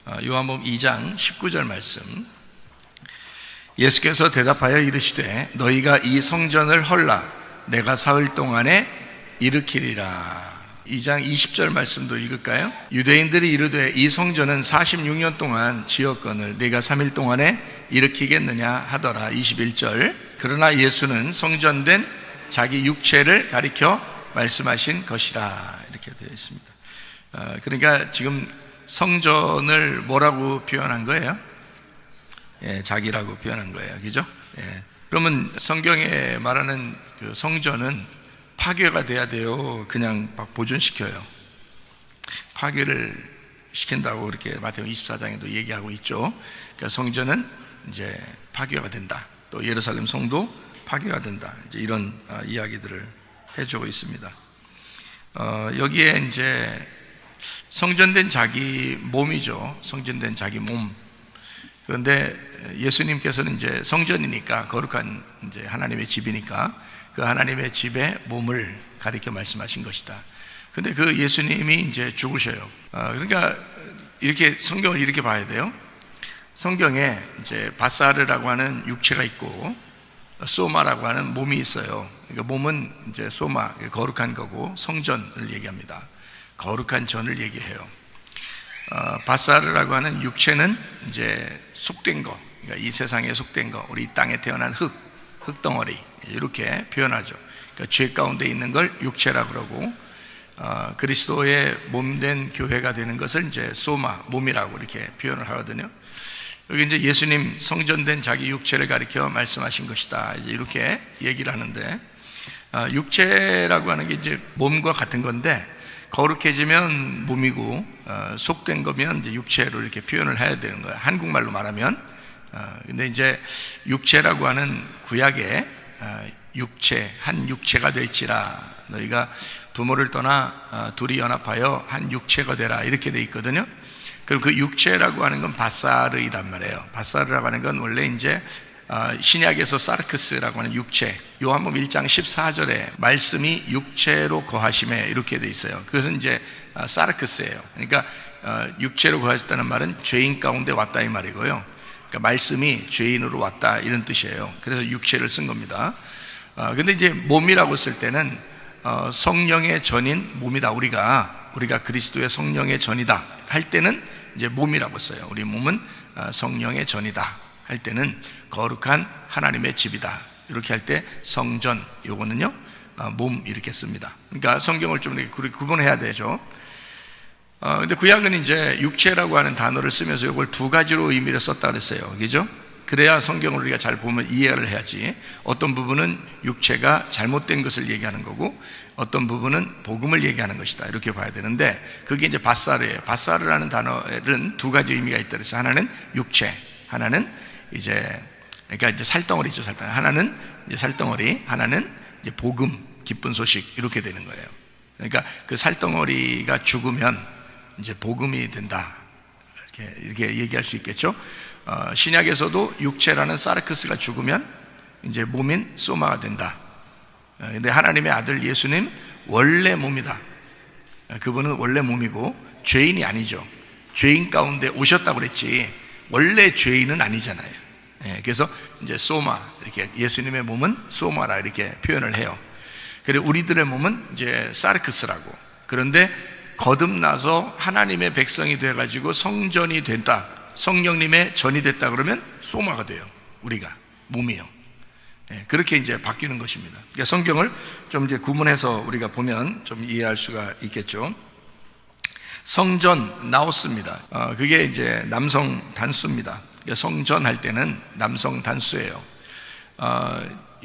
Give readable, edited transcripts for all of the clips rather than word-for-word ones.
요한복음 2장 19절 말씀. 예수께서 대답하여 이르시되 너희가 이 성전을 헐라 내가 사흘 동안에 일으키리라. 2장 20절 말씀도 읽을까요? 유대인들이 이르되 이 성전은 46년 동안 지었거늘 네가 3일 동안에 일으키겠느냐 하더라. 21절. 그러나 예수는 성전된 자기 육체를 가리켜 말씀하신 것이라. 이렇게 되어 있습니다. 그러니까 지금 성전을 뭐라고 표현한 거예요? 자기라고 표현한 거예요. 그죠? 그러면 성경에 말하는 그 성전은 파괴가 돼야 돼요? 그냥 막 보존시켜요? 파괴를 시킨다고 이렇게 마태복음 24장에도 얘기하고 있죠. 그러니까 성전은 이제 파괴가 된다. 또 예루살렘 성도 파괴가 된다. 이제 이런 이야기들을 해주고 있습니다. 여기에 이제 성전된 자기 몸이죠. 성전된 자기 몸. 그런데 예수님께서는 이제 성전이니까 거룩한 이제 하나님의 집이니까 그 하나님의 집의 몸을 가리켜 말씀하신 것이다. 근데 그 예수님이 이제 죽으셔요. 그러니까 이렇게 성경을 이렇게 봐야 돼요. 성경에 이제 바사르라고 하는 육체가 있고 소마라고 하는 몸이 있어요. 그러니까 몸은 이제 소마, 거룩한 거고 성전을 얘기합니다. 거룩한 전을 얘기해요. 바사르라고 하는 육체는 이제 속된 거, 그러니까 이 세상에 속된 거, 우리 땅에 태어난 흙덩어리 이렇게 표현하죠. 그러니까 죄 가운데 있는 걸 육체라고 그러고 그리스도의 몸된 교회가 되는 것을 이제 소마, 몸이라고 이렇게 표현을 하거든요. 여기 이제 예수님 성전된 자기 육체를 가리켜 말씀하신 것이다. 이제 이렇게 얘기를 하는데 육체라고 하는 게 이제 몸과 같은 건데 거룩해지면 몸이고 속된 거면 이제 육체로 이렇게 표현을 해야 되는 거예요. 한국말로 말하면. 근데 이제 육체라고 하는 구약에 육체, 한 육체가 될지라 너희가 부모를 떠나 둘이 연합하여 한 육체가 되라 이렇게 돼 있거든요. 그럼 그 육체라고 하는 건 바사르이란 말이에요. 바사르라고 하는 건 원래 이제 신약에서 사르크스라고 하는 육체, 요한복음 1장 14절에 말씀이 육체로 거하심에 이렇게 돼 있어요. 그것은 이제 사르크스예요. 그러니까 육체로 거하셨다는 말은 죄인 가운데 왔다 이 말이고요. 그러니까 말씀이 죄인으로 왔다 이런 뜻이에요. 그래서 육체를 쓴 겁니다. 근데 이제 몸이라고 쓸 때는 성령의 전인 몸이다. 우리가 그리스도의 성령의 전이다 할 때는 이제 몸이라고 써요. 우리 몸은 성령의 전이다 할 때는 거룩한 하나님의 집이다. 이렇게 할 때 성전, 요거는요 몸 이렇게 씁니다. 그러니까 성경을 좀 이렇게 구분해야 되죠. 근데 구약은 이제 육체라고 하는 단어를 쓰면서 이걸 두 가지로 의미를 썼다 그랬어요. 그죠? 그래야 성경을 우리가 잘 보면 이해를 해야지. 어떤 부분은 육체가 잘못된 것을 얘기하는 거고 어떤 부분은 복음을 얘기하는 것이다. 이렇게 봐야 되는데 그게 이제 바사르예요. 바사르라는 단어는 두 가지 의미가 있다 그래서 하나는 육체, 하나는 그러니까 이제 살덩어리죠. 살덩어리. 하나는 이제 살덩어리, 하나는 이제 복음, 기쁜 소식 이렇게 되는 거예요. 그러니까 그 살덩어리가 죽으면 이제 복음이 된다. 이렇게 얘기할 수 있겠죠. 신약에서도 육체라는 사르크스가 죽으면 이제 몸인 소마가 된다. 근데 하나님의 아들 예수님 원래 몸이다. 그분은 원래 몸이고 죄인이 아니죠. 죄인 가운데 오셨다고 그랬지 원래 죄인은 아니잖아요. 그래서 이제 소마, 이렇게 예수님의 몸은 소마라 이렇게 표현을 해요. 그리고 우리들의 몸은 이제 사르크스라고. 그런데 거듭나서 하나님의 백성이 돼가지고 성전이 된다, 성령님의 전이 됐다 그러면 소마가 돼요. 우리가 몸이요. 그렇게 이제 바뀌는 것입니다. 그러니까 성경을 좀 이제 구분해서 우리가 보면 좀 이해할 수가 있겠죠. 성전 나오스입니다. 그게 이제 남성 단수입니다. 성전 할 때는 남성 단수예요.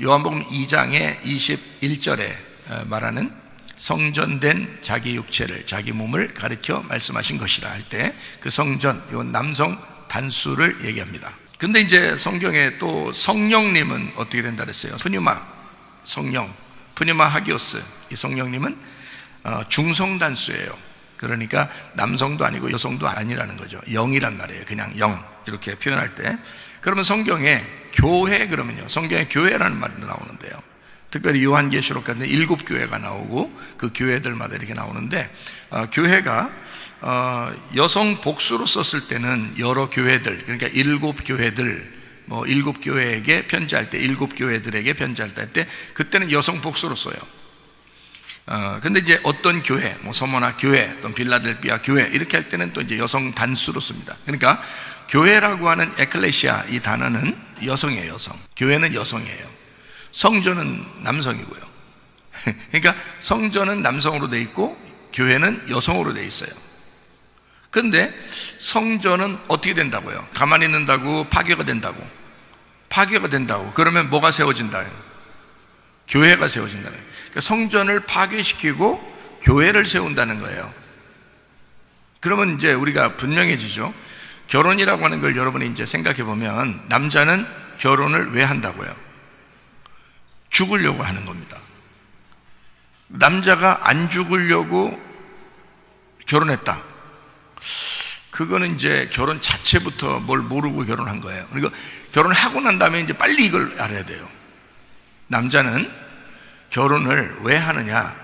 요한복음 2장의 21절에 말하는 성전된 자기 육체를, 자기 몸을 가리켜 말씀하신 것이라 할 때 그 성전, 요 남성 단수를 얘기합니다. 근데 이제 성경에 또 성령님은 어떻게 된다 그랬어요? 푸뉴마, 성령, 푸뉴마 하기오스. 이 성령님은 중성 단수예요. 그러니까 남성도 아니고 여성도 아니라는 거죠. 영이란 말이에요. 그냥 영 이렇게 표현할 때. 그러면 성경에 교회 그러면요, 성경에 교회라는 말이 나오는데요. 특별히 요한계시록 같은 7 교회가 나오고 그 교회들마다 이렇게 나오는데 교회가 여성 복수로 썼을 때는 여러 교회들, 그러니까 7교회들, 뭐 7교회에게 편지할 때, 7교회들에게 편지할 때 그때는 여성 복수로 써요. 근데 이제 어떤 교회, 뭐 서머나 교회, 또 빌라델비아 교회 이렇게 할 때는 또 이제 여성 단수로 씁니다. 그러니까 교회라고 하는 에클레시아 이 단어는 여성이에요, 여성. 교회는 여성이에요. 성전은 남성이고요. 그러니까 성전은 남성으로 돼 있고 교회는 여성으로 돼 있어요. 근데 성전은 어떻게 된다고요? 가만히 있는다고 파괴가 된다고. 파괴가 된다고. 그러면 뭐가 세워진다? 교회가 세워진다는 거예요. 그러니까 성전을 파괴시키고 교회를 세운다는 거예요. 그러면 이제 우리가 분명해지죠. 결혼이라고 하는 걸 여러분이 이제 생각해 보면 남자는 결혼을 왜 한다고요? 죽으려고 하는 겁니다. 남자가 안 죽으려고 결혼했다. 그거는 이제 결혼 자체부터 뭘 모르고 결혼한 거예요. 그리고 결혼하고 난 다음에 이제 빨리 이걸 알아야 돼요. 남자는 결혼을 왜 하느냐?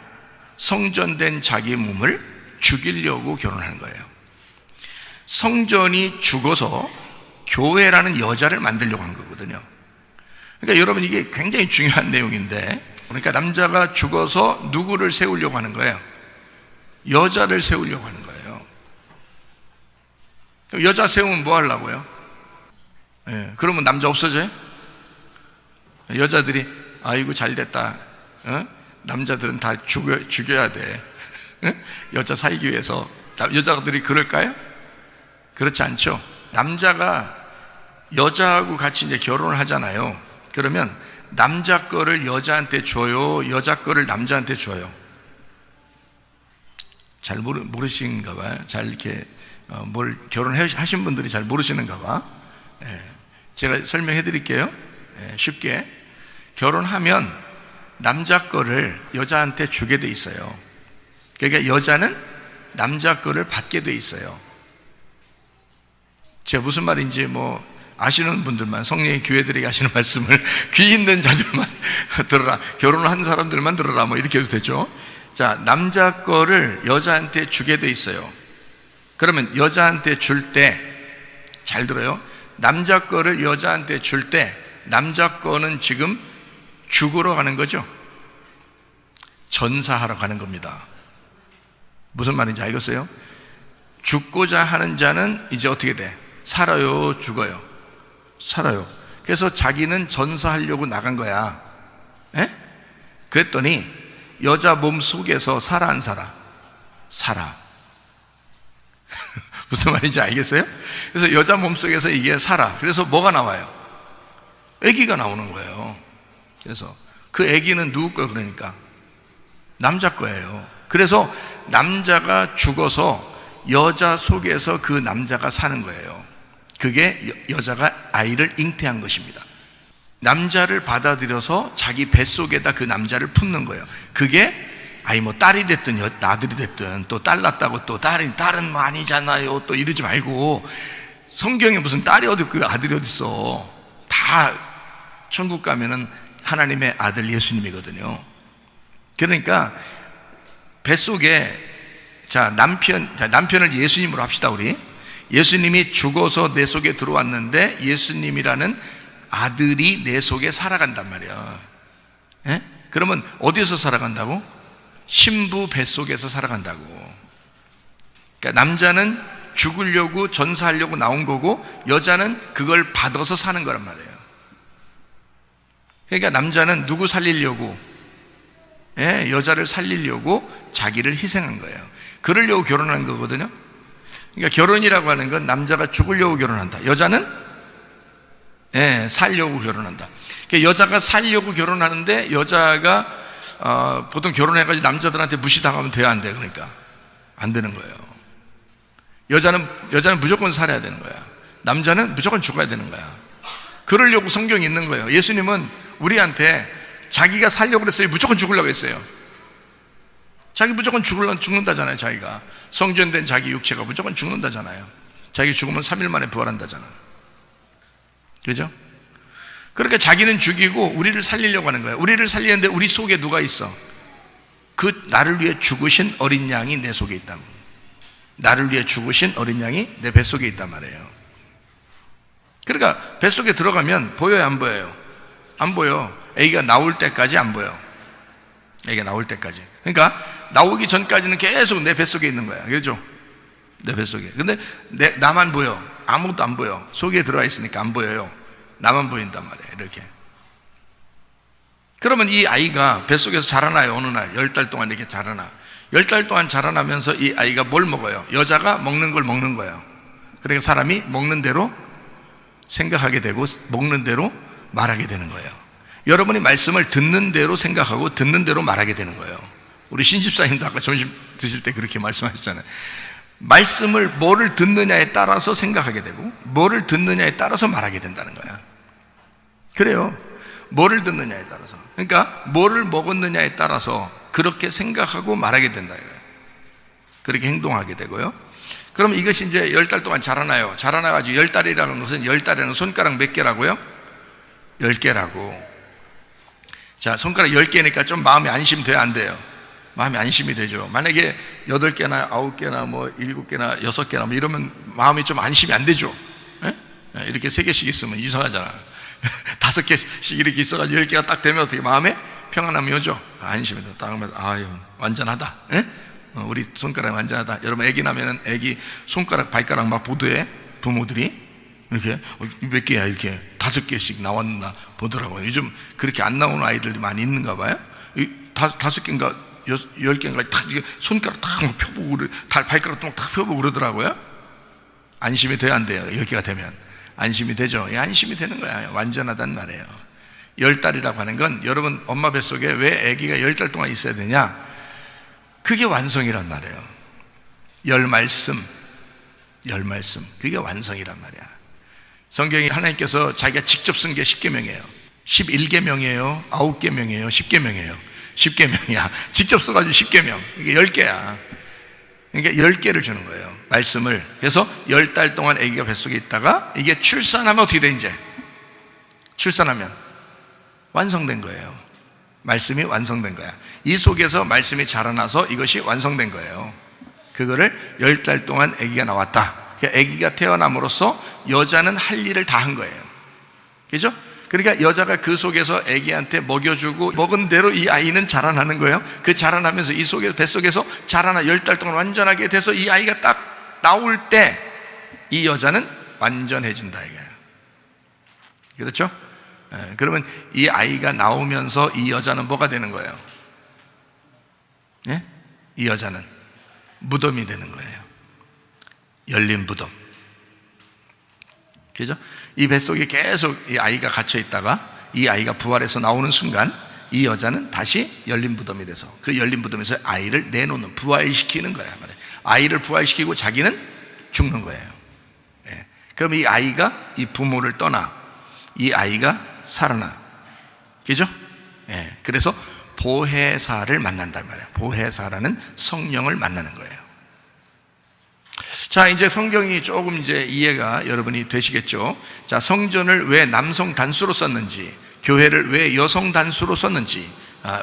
성전된 자기 몸을 죽이려고 결혼하는 거예요. 성전이 죽어서 교회라는 여자를 만들려고 한 거거든요. 그러니까 여러분 이게 굉장히 중요한 내용인데, 그러니까 남자가 죽어서 누구를 세우려고 하는 거예요? 여자를 세우려고 하는 거예요. 여자 세우면 뭐 하려고요? 그러면 남자 없어져요? 여자들이 아이고 잘됐다. 남자들은 다 죽여야 돼. 여자 살기 위해서. 여자들이 그럴까요? 그렇지 않죠. 남자가 여자하고 같이 이제 결혼을 하잖아요. 그러면 남자 거를 여자한테 줘요, 여자 거를 남자한테 줘요? 잘 모르시는가 봐요. 잘 이렇게 뭘 결혼하신 분들이 잘 모르시는가 봐. 제가 설명해 드릴게요. 쉽게. 결혼하면 남자 거를 여자한테 주게 돼 있어요. 그러니까 여자는 남자 거를 받게 돼 있어요. 제가 무슨 말인지 뭐 아시는 분들만, 성령의 교회들에게 하시는 말씀을 귀 있는 자들만 들어라, 결혼을 한 사람들만 들어라, 뭐 이렇게 해도 되죠. 자, 남자 거를 여자한테 주게 돼 있어요. 그러면 여자한테 줄 때, 잘 들어요. 남자 거를 여자한테 줄 때 남자 거는 지금 죽으러 가는 거죠. 전사하러 가는 겁니다. 무슨 말인지 알겠어요? 죽고자 하는 자는 이제 어떻게 돼? 살아요, 죽어요? 살아요. 그래서 자기는 전사하려고 나간 거야. 그랬더니 여자 몸 속에서 살아 안 살아? 살아. 무슨 말인지 알겠어요? 그래서 여자 몸 속에서 이게 살아. 그래서 뭐가 나와요? 아기가 나오는 거예요. 그래서 그 아기는 누구 거예요? 그러니까 남자 거예요. 그래서 남자가 죽어서 여자 속에서 그 남자가 사는 거예요. 그게 여자가 아이를 잉태한 것입니다. 남자를 받아들여서 자기 뱃속에다 그 남자를 품는 거예요. 그게 뭐 딸이 됐든 아들이 됐든, 또 딸 낳았다고 또 딸은 뭐 아니잖아요 또 이러지 말고, 성경에 무슨 딸이 어디 있고 아들이 어디 있어. 다 천국 가면은 하나님의 아들 예수님이거든요. 그러니까 뱃속에, 남편을 예수님으로 합시다. 우리 예수님이 죽어서 내 속에 들어왔는데 예수님이라는 아들이 내 속에 살아간단 말이야. 그러면 어디서 살아간다고? 신부 뱃속에서 살아간다고. 그러니까 남자는 죽으려고 전사하려고 나온 거고, 여자는 그걸 받아서 사는 거란 말이에요. 그러니까 남자는 누구 살리려고? 여자를 살리려고 자기를 희생한 거예요. 그러려고 결혼한 거거든요. 그러니까 결혼이라고 하는 건 남자가 죽으려고 결혼한다. 여자는 살려고 결혼한다. 그러니까 여자가 살려고 결혼하는데, 여자가 보통 결혼해가지고 남자들한테 무시당하면 돼야 안 돼? 그러니까 안 되는 거예요. 여자는 무조건 살아야 되는 거야. 남자는 무조건 죽어야 되는 거야. 그러려고 성경이 있는 거예요. 예수님은 우리한테 자기가 살려고 그랬어요? 무조건 죽으려고 했어요? 자기 무조건 죽는다잖아요. 자기가 성전된 자기 육체가 무조건 죽는다잖아요. 자기 죽으면 3일 만에 부활한다잖아. 그죠? 그러니까 자기는 죽이고 우리를 살리려고 하는 거예요. 우리를 살리는데 우리 속에 누가 있어? 그 나를 위해 죽으신 어린 양이 내 속에 있다고. 나를 위해 죽으신 어린 양이 내 뱃속에 있단 말이에요. 그러니까 뱃속에 들어가면 보여요, 안 보여요? 안 보여. 아기가 나올 때까지 안 보여. 아기가 나올 때까지. 그러니까 나오기 전까지는 계속 내 뱃속에 있는 거야. 그렇죠? 내 뱃속에. 근데 나만 보여. 아무것도 안 보여. 속에 들어와 있으니까 안 보여요. 나만 보인단 말이에요. 이렇게. 그러면 이 아이가 뱃속에서 자라나요? 어느 날 10달 동안 이렇게 자라나. 10달 동안 자라나면서 이 아이가 뭘 먹어요? 여자가 먹는 걸 먹는 거예요. 그러니까 사람이 먹는 대로 생각하게 되고 먹는 대로 말하게 되는 거예요. 여러분이 말씀을 듣는 대로 생각하고 듣는 대로 말하게 되는 거예요. 우리 신집사님도 아까 점심 드실 때 그렇게 말씀하셨잖아요. 말씀을 뭐를 듣느냐에 따라서 생각하게 되고 뭐를 듣느냐에 따라서 말하게 된다는 거야. 그래요. 뭐를 듣느냐에 따라서. 그러니까 뭐를 먹었느냐에 따라서 그렇게 생각하고 말하게 된다 이거예요. 그렇게 행동하게 되고요. 그럼 이것이 이제 10달 동안 자라나요. 자라나가지고 10달이라는 것은 10달에는 손가락 몇 개라고요? 10개라고. 자, 손가락 10개니까 좀 마음이 안심돼야 안 돼요? 마음이 안심이 되죠. 만약에 8개나 9개나 뭐 7개나 6개나 뭐 이러면 마음이 좀 안심이 안 되죠. 이렇게 3개씩 있으면 이상하잖아. 5개씩 이렇게 있어가지고 10개가 딱 되면 어떻게 마음에 평안함이 오죠. 안심이 돼. 딱 하면 아유 완전하다. 우리 손가락 완전하다. 여러분 애기 나면은 애기 손가락 발가락 막 보드에 부모들이 이렇게 몇 개야 이렇게 5개씩 나왔나 보더라고요. 요즘 그렇게 안 나오는 아이들이 많이 있는가 봐요. 5개인가 10개인가 딱 손가락 딱 펴보고 발가락도 딱 펴보고 그러더라고요. 안심이 돼야 안 돼요. 10개가 되면 안심이 되죠. 안심이 되는 거야. 완전하단 말이에요. 10달이라고 하는 건 여러분 엄마 뱃속에 왜 아기가 10달 동안 있어야 되냐? 그게 완성이란 말이에요. 열 말씀 그게 완성이란 말이야. 성경이 하나님께서 자기가 직접 쓴 게 10계명이에요 11계명이에요 9계명이에요 10계명이에요 10계명이야. 직접 써가지고 10계명. 이게 10개야. 그러니까 10개를 주는 거예요, 말씀을. 그래서 10달 동안 아기가 뱃속에 있다가 이게 출산하면 어떻게 돼? 이제 출산하면 완성된 거예요. 말씀이 완성된 거야. 이 속에서 말씀이 자라나서 이것이 완성된 거예요. 그거를 10달 동안 아기가 나왔다. 그러니까 아기가 태어남으로써 여자는 할 일을 다 한 거예요. 그죠? 그러니까 여자가 그 속에서 아기한테 먹여주고 먹은 대로 이 아이는 자라나는 거예요. 그 자라나면서 이 속에서 뱃속에서 자라나 10달 동안 완전하게 돼서 이 아이가 딱 나올 때 이 여자는 완전해진다 이거예요. 그렇죠? 그러면 이 아이가 나오면서 이 여자는 뭐가 되는 거예요? 예? 이 여자는 무덤이 되는 거예요. 열린 무덤. 그죠? 이 뱃속에 계속 이 아이가 갇혀 있다가 이 아이가 부활해서 나오는 순간 이 여자는 다시 열린 무덤이 돼서 그 열린 무덤에서 아이를 내놓는, 부활시키는 거야 말이에요. 아이를 부활시키고 자기는 죽는 거예요. 예. 그럼 이 아이가 이 부모를 떠나 이 아이가 살아나. 그죠? 예. 그래서 보혜사를 만난단 말이에요. 보혜사라는 성령을 만나는 거예요. 자, 이제 성경이 조금 이제 이해가 여러분이 되시겠죠? 자, 성전을 왜 남성 단수로 썼는지, 교회를 왜 여성 단수로 썼는지,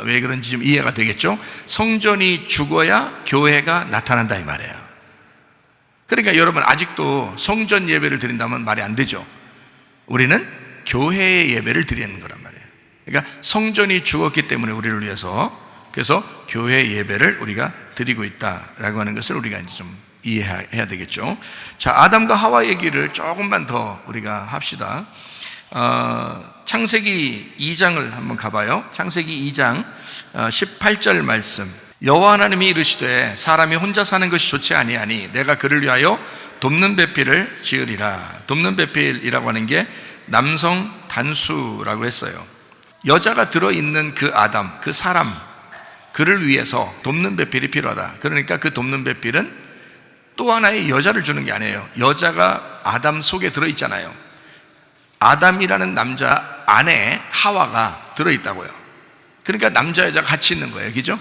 왜 그런지 좀 이해가 되겠죠? 성전이 죽어야 교회가 나타난다 이 말이에요. 그러니까 여러분 아직도 성전 예배를 드린다면 말이 안 되죠. 우리는 교회의 예배를 드리는 거란 말이에요. 그러니까 성전이 죽었기 때문에 우리를 위해서, 그래서 교회 예배를 우리가 드리고 있다라고 하는 것을 우리가 이제 좀 이해해야 되겠죠. 자, 아담과 하와 얘기를 조금만 더 우리가 합시다. 창세기 2장을 한번 가봐요. 창세기 2장 18절 말씀. 여호와 하나님이 이르시되 사람이 혼자 사는 것이 좋지 아니하니 내가 그를 위하여 돕는 배필을 지으리라. 돕는 배필이라고 하는 게 남성 단수라고 했어요. 여자가 들어있는 그 아담, 그 사람, 그를 위해서 돕는 배필이 필요하다. 그러니까 그 돕는 배필은 또 하나의 여자를 주는 게 아니에요. 여자가 아담 속에 들어있잖아요. 아담이라는 남자 안에 하와가 들어있다고요. 그러니까 남자 여자가 같이 있는 거예요. 그죠?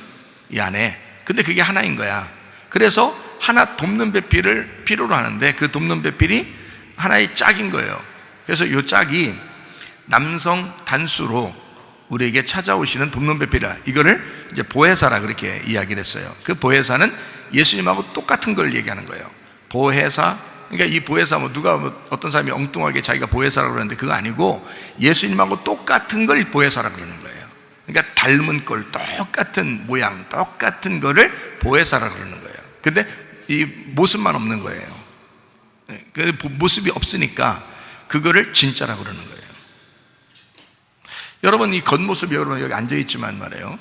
이 안에. 근데 그게 하나인 거야. 그래서 하나 돕는 배필을 필요로 하는데 그 돕는 배필이 하나의 짝인 거예요. 그래서 이 짝이 남성 단수로 우리에게 찾아오시는 돕는 배필이라, 이거를 이제 보혜사라 그렇게 이야기를 했어요. 그 보혜사는 예수님하고 똑같은 걸 얘기하는 거예요. 보혜사. 그러니까 이 보혜사, 누가 어떤 사람이 엉뚱하게 자기가 보혜사라고 그러는데 그거 아니고 예수님하고 똑같은 걸 보혜사라고 그러는 거예요. 그러니까 닮은 꼴, 똑같은 모양, 똑같은 거를 보혜사라고 그러는 거예요. 근데 이 모습만 없는 거예요. 그 모습이 없으니까 그거를 진짜라고 그러는 거예요. 여러분, 이 겉모습이 여러분 여기 앉아있지만 말이에요,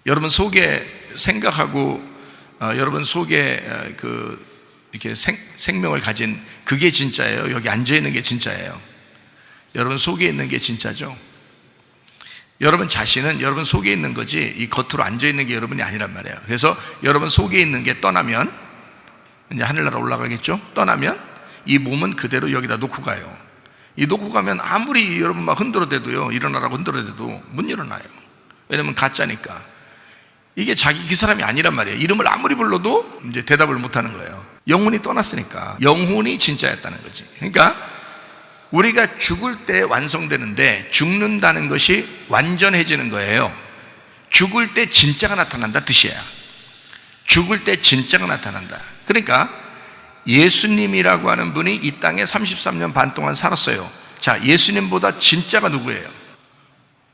여러분 속에 생각하고 여러분 속에 이렇게 생명을 가진 그게 진짜예요? 여기 앉아있는 게 진짜예요? 여러분 속에 있는 게 진짜죠? 여러분 자신은 여러분 속에 있는 거지 이 겉으로 앉아있는 게 여러분이 아니란 말이에요. 그래서 여러분 속에 있는 게 떠나면 이제 하늘나라 올라가겠죠? 떠나면 이 몸은 그대로 여기다 놓고 가요. 이 놓고 가면 아무리 여러분 막 흔들어대도요, 일어나라고 흔들어대도 못 일어나요. 왜냐면 가짜니까. 이게 그 사람이 아니란 말이에요. 이름을 아무리 불러도 이제 대답을 못 하는 거예요. 영혼이 떠났으니까. 영혼이 진짜였다는 거지. 그러니까 우리가 죽을 때 완성되는데 죽는다는 것이 완전해지는 거예요. 죽을 때 진짜가 나타난다 뜻이야. 죽을 때 진짜가 나타난다. 그러니까 예수님이라고 하는 분이 이 땅에 33년 반 동안 살았어요. 자, 예수님보다 진짜가 누구예요?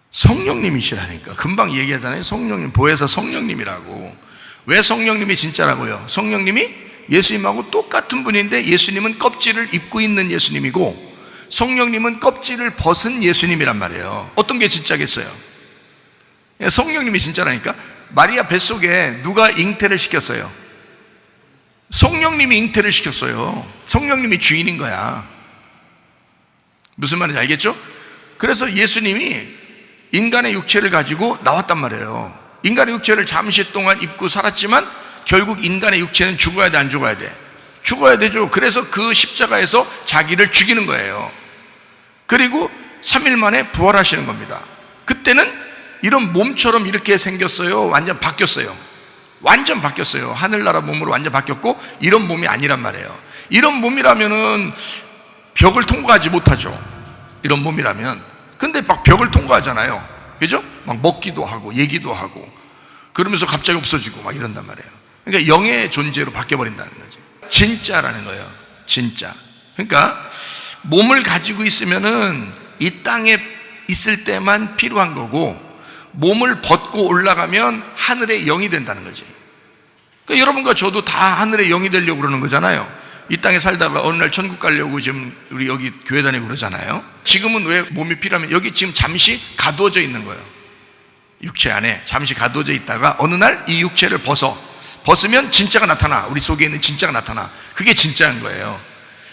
성령님이시라니까. 금방 얘기하잖아요. 성령님, 보혜사 성령님이라고. 왜 성령님이 진짜라고요? 성령님이 예수님하고 똑같은 분인데 예수님은 껍질을 입고 있는 예수님이고 성령님은 껍질을 벗은 예수님이란 말이에요. 어떤 게 진짜겠어요? 성령님이 진짜라니까. 마리아 뱃속에 누가 잉태를 시켰어요? 성령님이 잉태를 시켰어요. 성령님이 주인인 거야. 무슨 말인지 알겠죠? 그래서 예수님이 인간의 육체를 가지고 나왔단 말이에요. 인간의 육체를 잠시 동안 입고 살았지만 결국 인간의 육체는 죽어야 돼, 안 죽어야 돼? 죽어야 되죠. 그래서 그 십자가에서 자기를 죽이는 거예요. 그리고 3일 만에 부활하시는 겁니다. 그때는 이런 몸처럼 이렇게 생겼어요? 완전 바뀌었어요? 완전 바뀌었어요. 하늘나라 몸으로 완전 바뀌었고 이런 몸이 아니란 말이에요. 이런 몸이라면은 벽을 통과하지 못하죠. 이런 몸이라면. 근데 막 벽을 통과하잖아요. 그죠? 막 먹기도 하고 얘기도 하고 그러면서 갑자기 없어지고 막 이런단 말이에요. 그러니까 영의 존재로 바뀌어버린다는 거죠. 진짜라는 거예요. 진짜. 그러니까 몸을 가지고 있으면은 이 땅에 있을 때만 필요한 거고 몸을 벗고 올라가면 하늘의 영이 된다는 거지. 그러니까 여러분과 저도 다 하늘의 영이 되려고 그러는 거잖아요. 이 땅에 살다가 어느 날 천국 가려고 지금 우리 여기 교회 다니고 그러잖아요. 지금은 왜 몸이 필요하면 여기 지금 잠시 가두어져 있는 거예요. 육체 안에 잠시 가두어져 있다가 어느 날 이 육체를 벗으면 진짜가 나타나. 우리 속에 있는 진짜가 나타나. 그게 진짜인 거예요.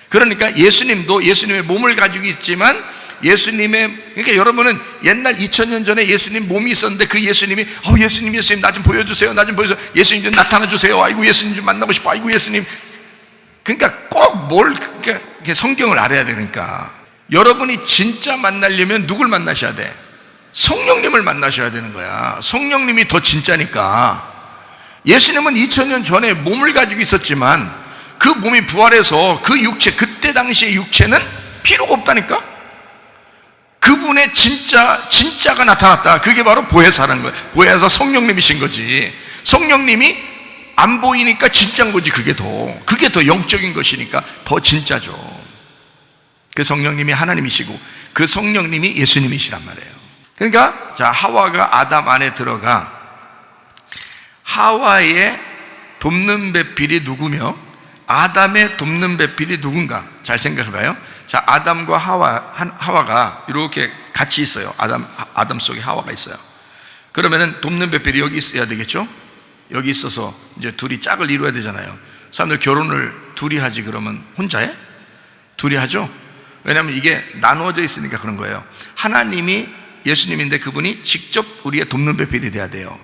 그러니까 예수님도 예수님의 몸을 가지고 있지만 그러니까 여러분은 옛날 2000년 전에 예수님 몸이 있었는데 그 예수님이 예수님 나 좀 보여주세요. 나 좀 보여주세요. 예수님 좀 나타나 주세요. 아이고 예수님 좀 만나고 싶어. 아이고 예수님. 그러니까 꼭 그러니까 성경을 알아야 되니까. 여러분이 진짜 만나려면 누굴 만나셔야 돼? 성령님을 만나셔야 되는 거야. 성령님이 더 진짜니까. 예수님은 2000년 전에 몸을 가지고 있었지만 그 몸이 부활해서 그 육체, 그때 당시의 육체는 필요가 없다니까. 그분의 진짜가 나타났다. 그게 바로 보혜사라는 거예요. 보혜사 성령님이신 거지. 성령님이 안 보이니까 진짜인 거지. 그게 더 영적인 것이니까 더 진짜죠. 그 성령님이 하나님이시고 그 성령님이 예수님이시란 말이에요. 그러니까 자, 하와가 아담 안에 들어가 하와의 돕는 배필이 누구며 아담의 돕는 배필이 누군가? 잘 생각해봐요. 자, 아담과 하와가 이렇게 같이 있어요. 아담 속에 하와가 있어요. 그러면은 돕는 배필이 여기 있어야 되겠죠? 여기 있어서 이제 둘이 짝을 이루어야 되잖아요. 사람들 결혼을 둘이 하지 그러면 혼자 해? 둘이 하죠? 왜냐하면 이게 나누어져 있으니까 그런 거예요. 하나님이 예수님인데 그분이 직접 우리의 돕는 배필이 돼야 돼요.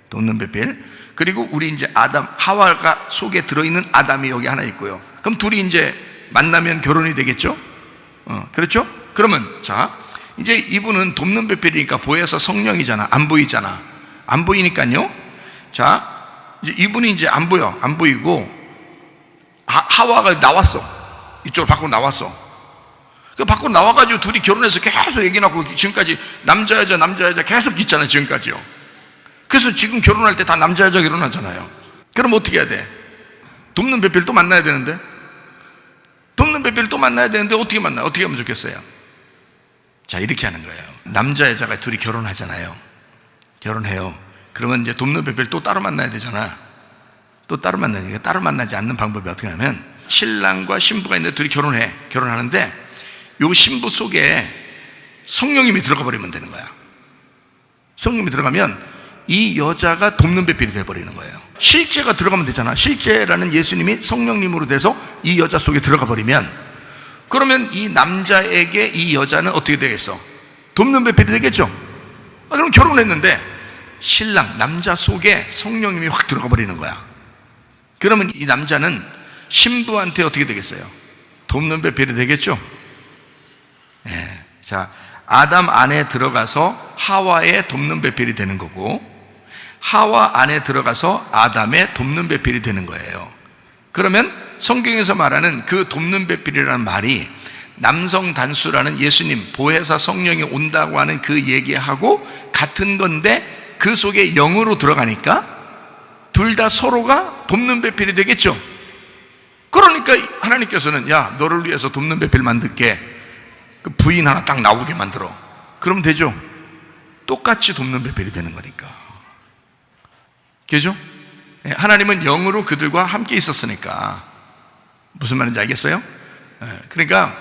돕는 배필. 그리고 우리 이제 하와가 속에 들어있는 아담이 여기 하나 있고요. 그럼 둘이 이제 만나면 결혼이 되겠죠? 그렇죠? 그러면 자, 이제 이분은 돕는 배필이니까 보혜사 성령이잖아. 안 보이잖아. 안 보이니까요. 자, 이제 이분이 이제 안 보이고 하와가 나왔어. 이쪽으로 밖으로 나왔어. 그 밖으로 나와가지고 둘이 결혼해서 계속 얘기 나고 지금까지 남자 여자 계속 있잖아요. 지금까지요. 그래서 지금 결혼할 때 다 남자 여자 결혼하잖아요. 그럼 어떻게 해야 돼? 돕는 배필 또 만나야 되는데, 돕는 배필 또 만나야 되는데 어떻게 만나? 어떻게 하면 좋겠어요? 자, 이렇게 하는 거예요. 남자 여자가 둘이 결혼하잖아요. 결혼해요. 그러면 이제 돕는 배필 또 따로 만나야 되잖아. 또 따로 만나니까 따로 만나지 않는 방법이 어떻게 하냐면, 신랑과 신부가 있는데 둘이 결혼하는데 요 신부 속에 성령님이 들어가 버리면 되는 거야. 성령님이 들어가면 이 여자가 돕는 배필이 돼버리는 거예요. 실제가 들어가면 되잖아. 실제라는 예수님이 성령님으로 돼서 이 여자 속에 들어가 버리면, 그러면 이 남자에게 이 여자는 어떻게 되겠어? 돕는 배필이 되겠죠. 그럼 결혼했는데 신랑 남자 속에 성령님이 확 들어가 버리는 거야. 그러면 이 남자는 신부한테 어떻게 되겠어요? 돕는 배필이 되겠죠. 예. 자, 아담 안에 들어가서 하와의 돕는 배필이 되는 거고, 하와 안에 들어가서 아담의 돕는 배필이 되는 거예요. 그러면 성경에서 말하는 그 돕는 배필이라는 말이 남성 단수라는 예수님, 보혜사 성령이 온다고 하는 그 얘기하고 같은 건데, 그 속에 영으로 들어가니까 둘 다 서로가 돕는 배필이 되겠죠. 그러니까 하나님께서는 야, 너를 위해서 돕는 배필 만들게, 그 부인 하나 딱 나오게 만들어. 그러면 되죠. 똑같이 돕는 배필이 되는 거니까. 그죠? 하나님은 영으로 그들과 함께 있었으니까. 무슨 말인지 알겠어요? 그러니까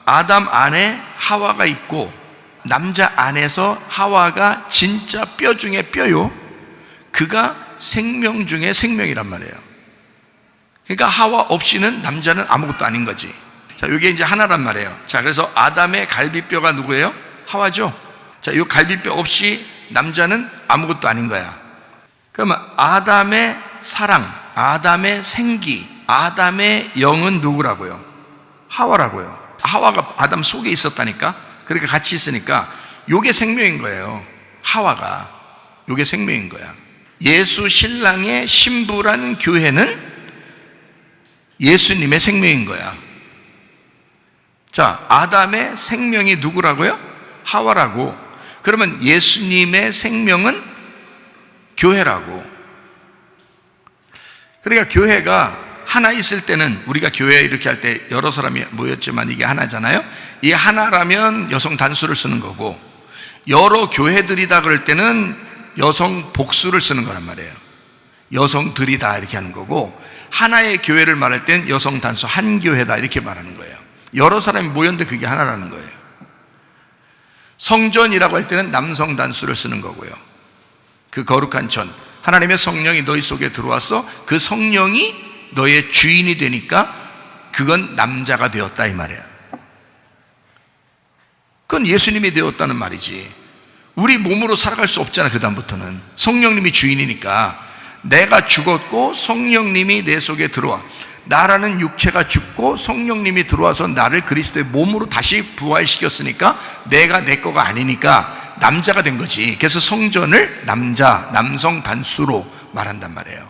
아담 안에 하와가 있고, 남자 안에서 하와가 진짜 뼈 중에 뼈요. 그가 생명 중에 생명이란 말이에요. 그러니까 하와 없이는 남자는 아무것도 아닌 거지. 자, 이게 이제 하나란 말이에요. 자, 그래서 아담의 갈비뼈가 누구예요? 하와죠. 자, 이 갈비뼈 없이 남자는 아무것도 아닌 거야. 그러면 아담의 사랑, 아담의 생기, 아담의 영은 누구라고요? 하와라고요. 하와가 아담 속에 있었다니까. 그렇게 같이 있으니까 요게 생명인 거예요. 하와가 요게 생명인 거야. 예수 신랑의 신부라는 교회는 예수님의 생명인 거야. 자, 아담의 생명이 누구라고요? 하와라고. 그러면 예수님의 생명은 교회라고. 그러니까 교회가 하나 있을 때는, 우리가 교회 이렇게 할 때 여러 사람이 모였지만 이게 하나잖아요. 이 하나라면 여성 단수를 쓰는 거고, 여러 교회들이다 그럴 때는 여성 복수를 쓰는 거란 말이에요. 여성들이다 이렇게 하는 거고, 하나의 교회를 말할 땐 여성 단수 한 교회다 이렇게 말하는 거예요. 여러 사람이 모였는데 그게 하나라는 거예요. 성전이라고 할 때는 남성 단수를 쓰는 거고요. 그 거룩한 전, 하나님의 성령이 너희 속에 들어와서 그 성령이 너의 주인이 되니까 그건 남자가 되었다 이 말이에요. 그건 예수님이 되었다는 말이지. 우리 몸으로 살아갈 수 없잖아. 그 다음부터는 성령님이 주인이니까. 내가 죽었고 성령님이 내 속에 들어와, 나라는 육체가 죽고 성령님이 들어와서 나를 그리스도의 몸으로 다시 부활시켰으니까 내가 내 거가 아니니까 남자가 된 거지. 그래서 성전을 남성 단수로 말한단 말이에요.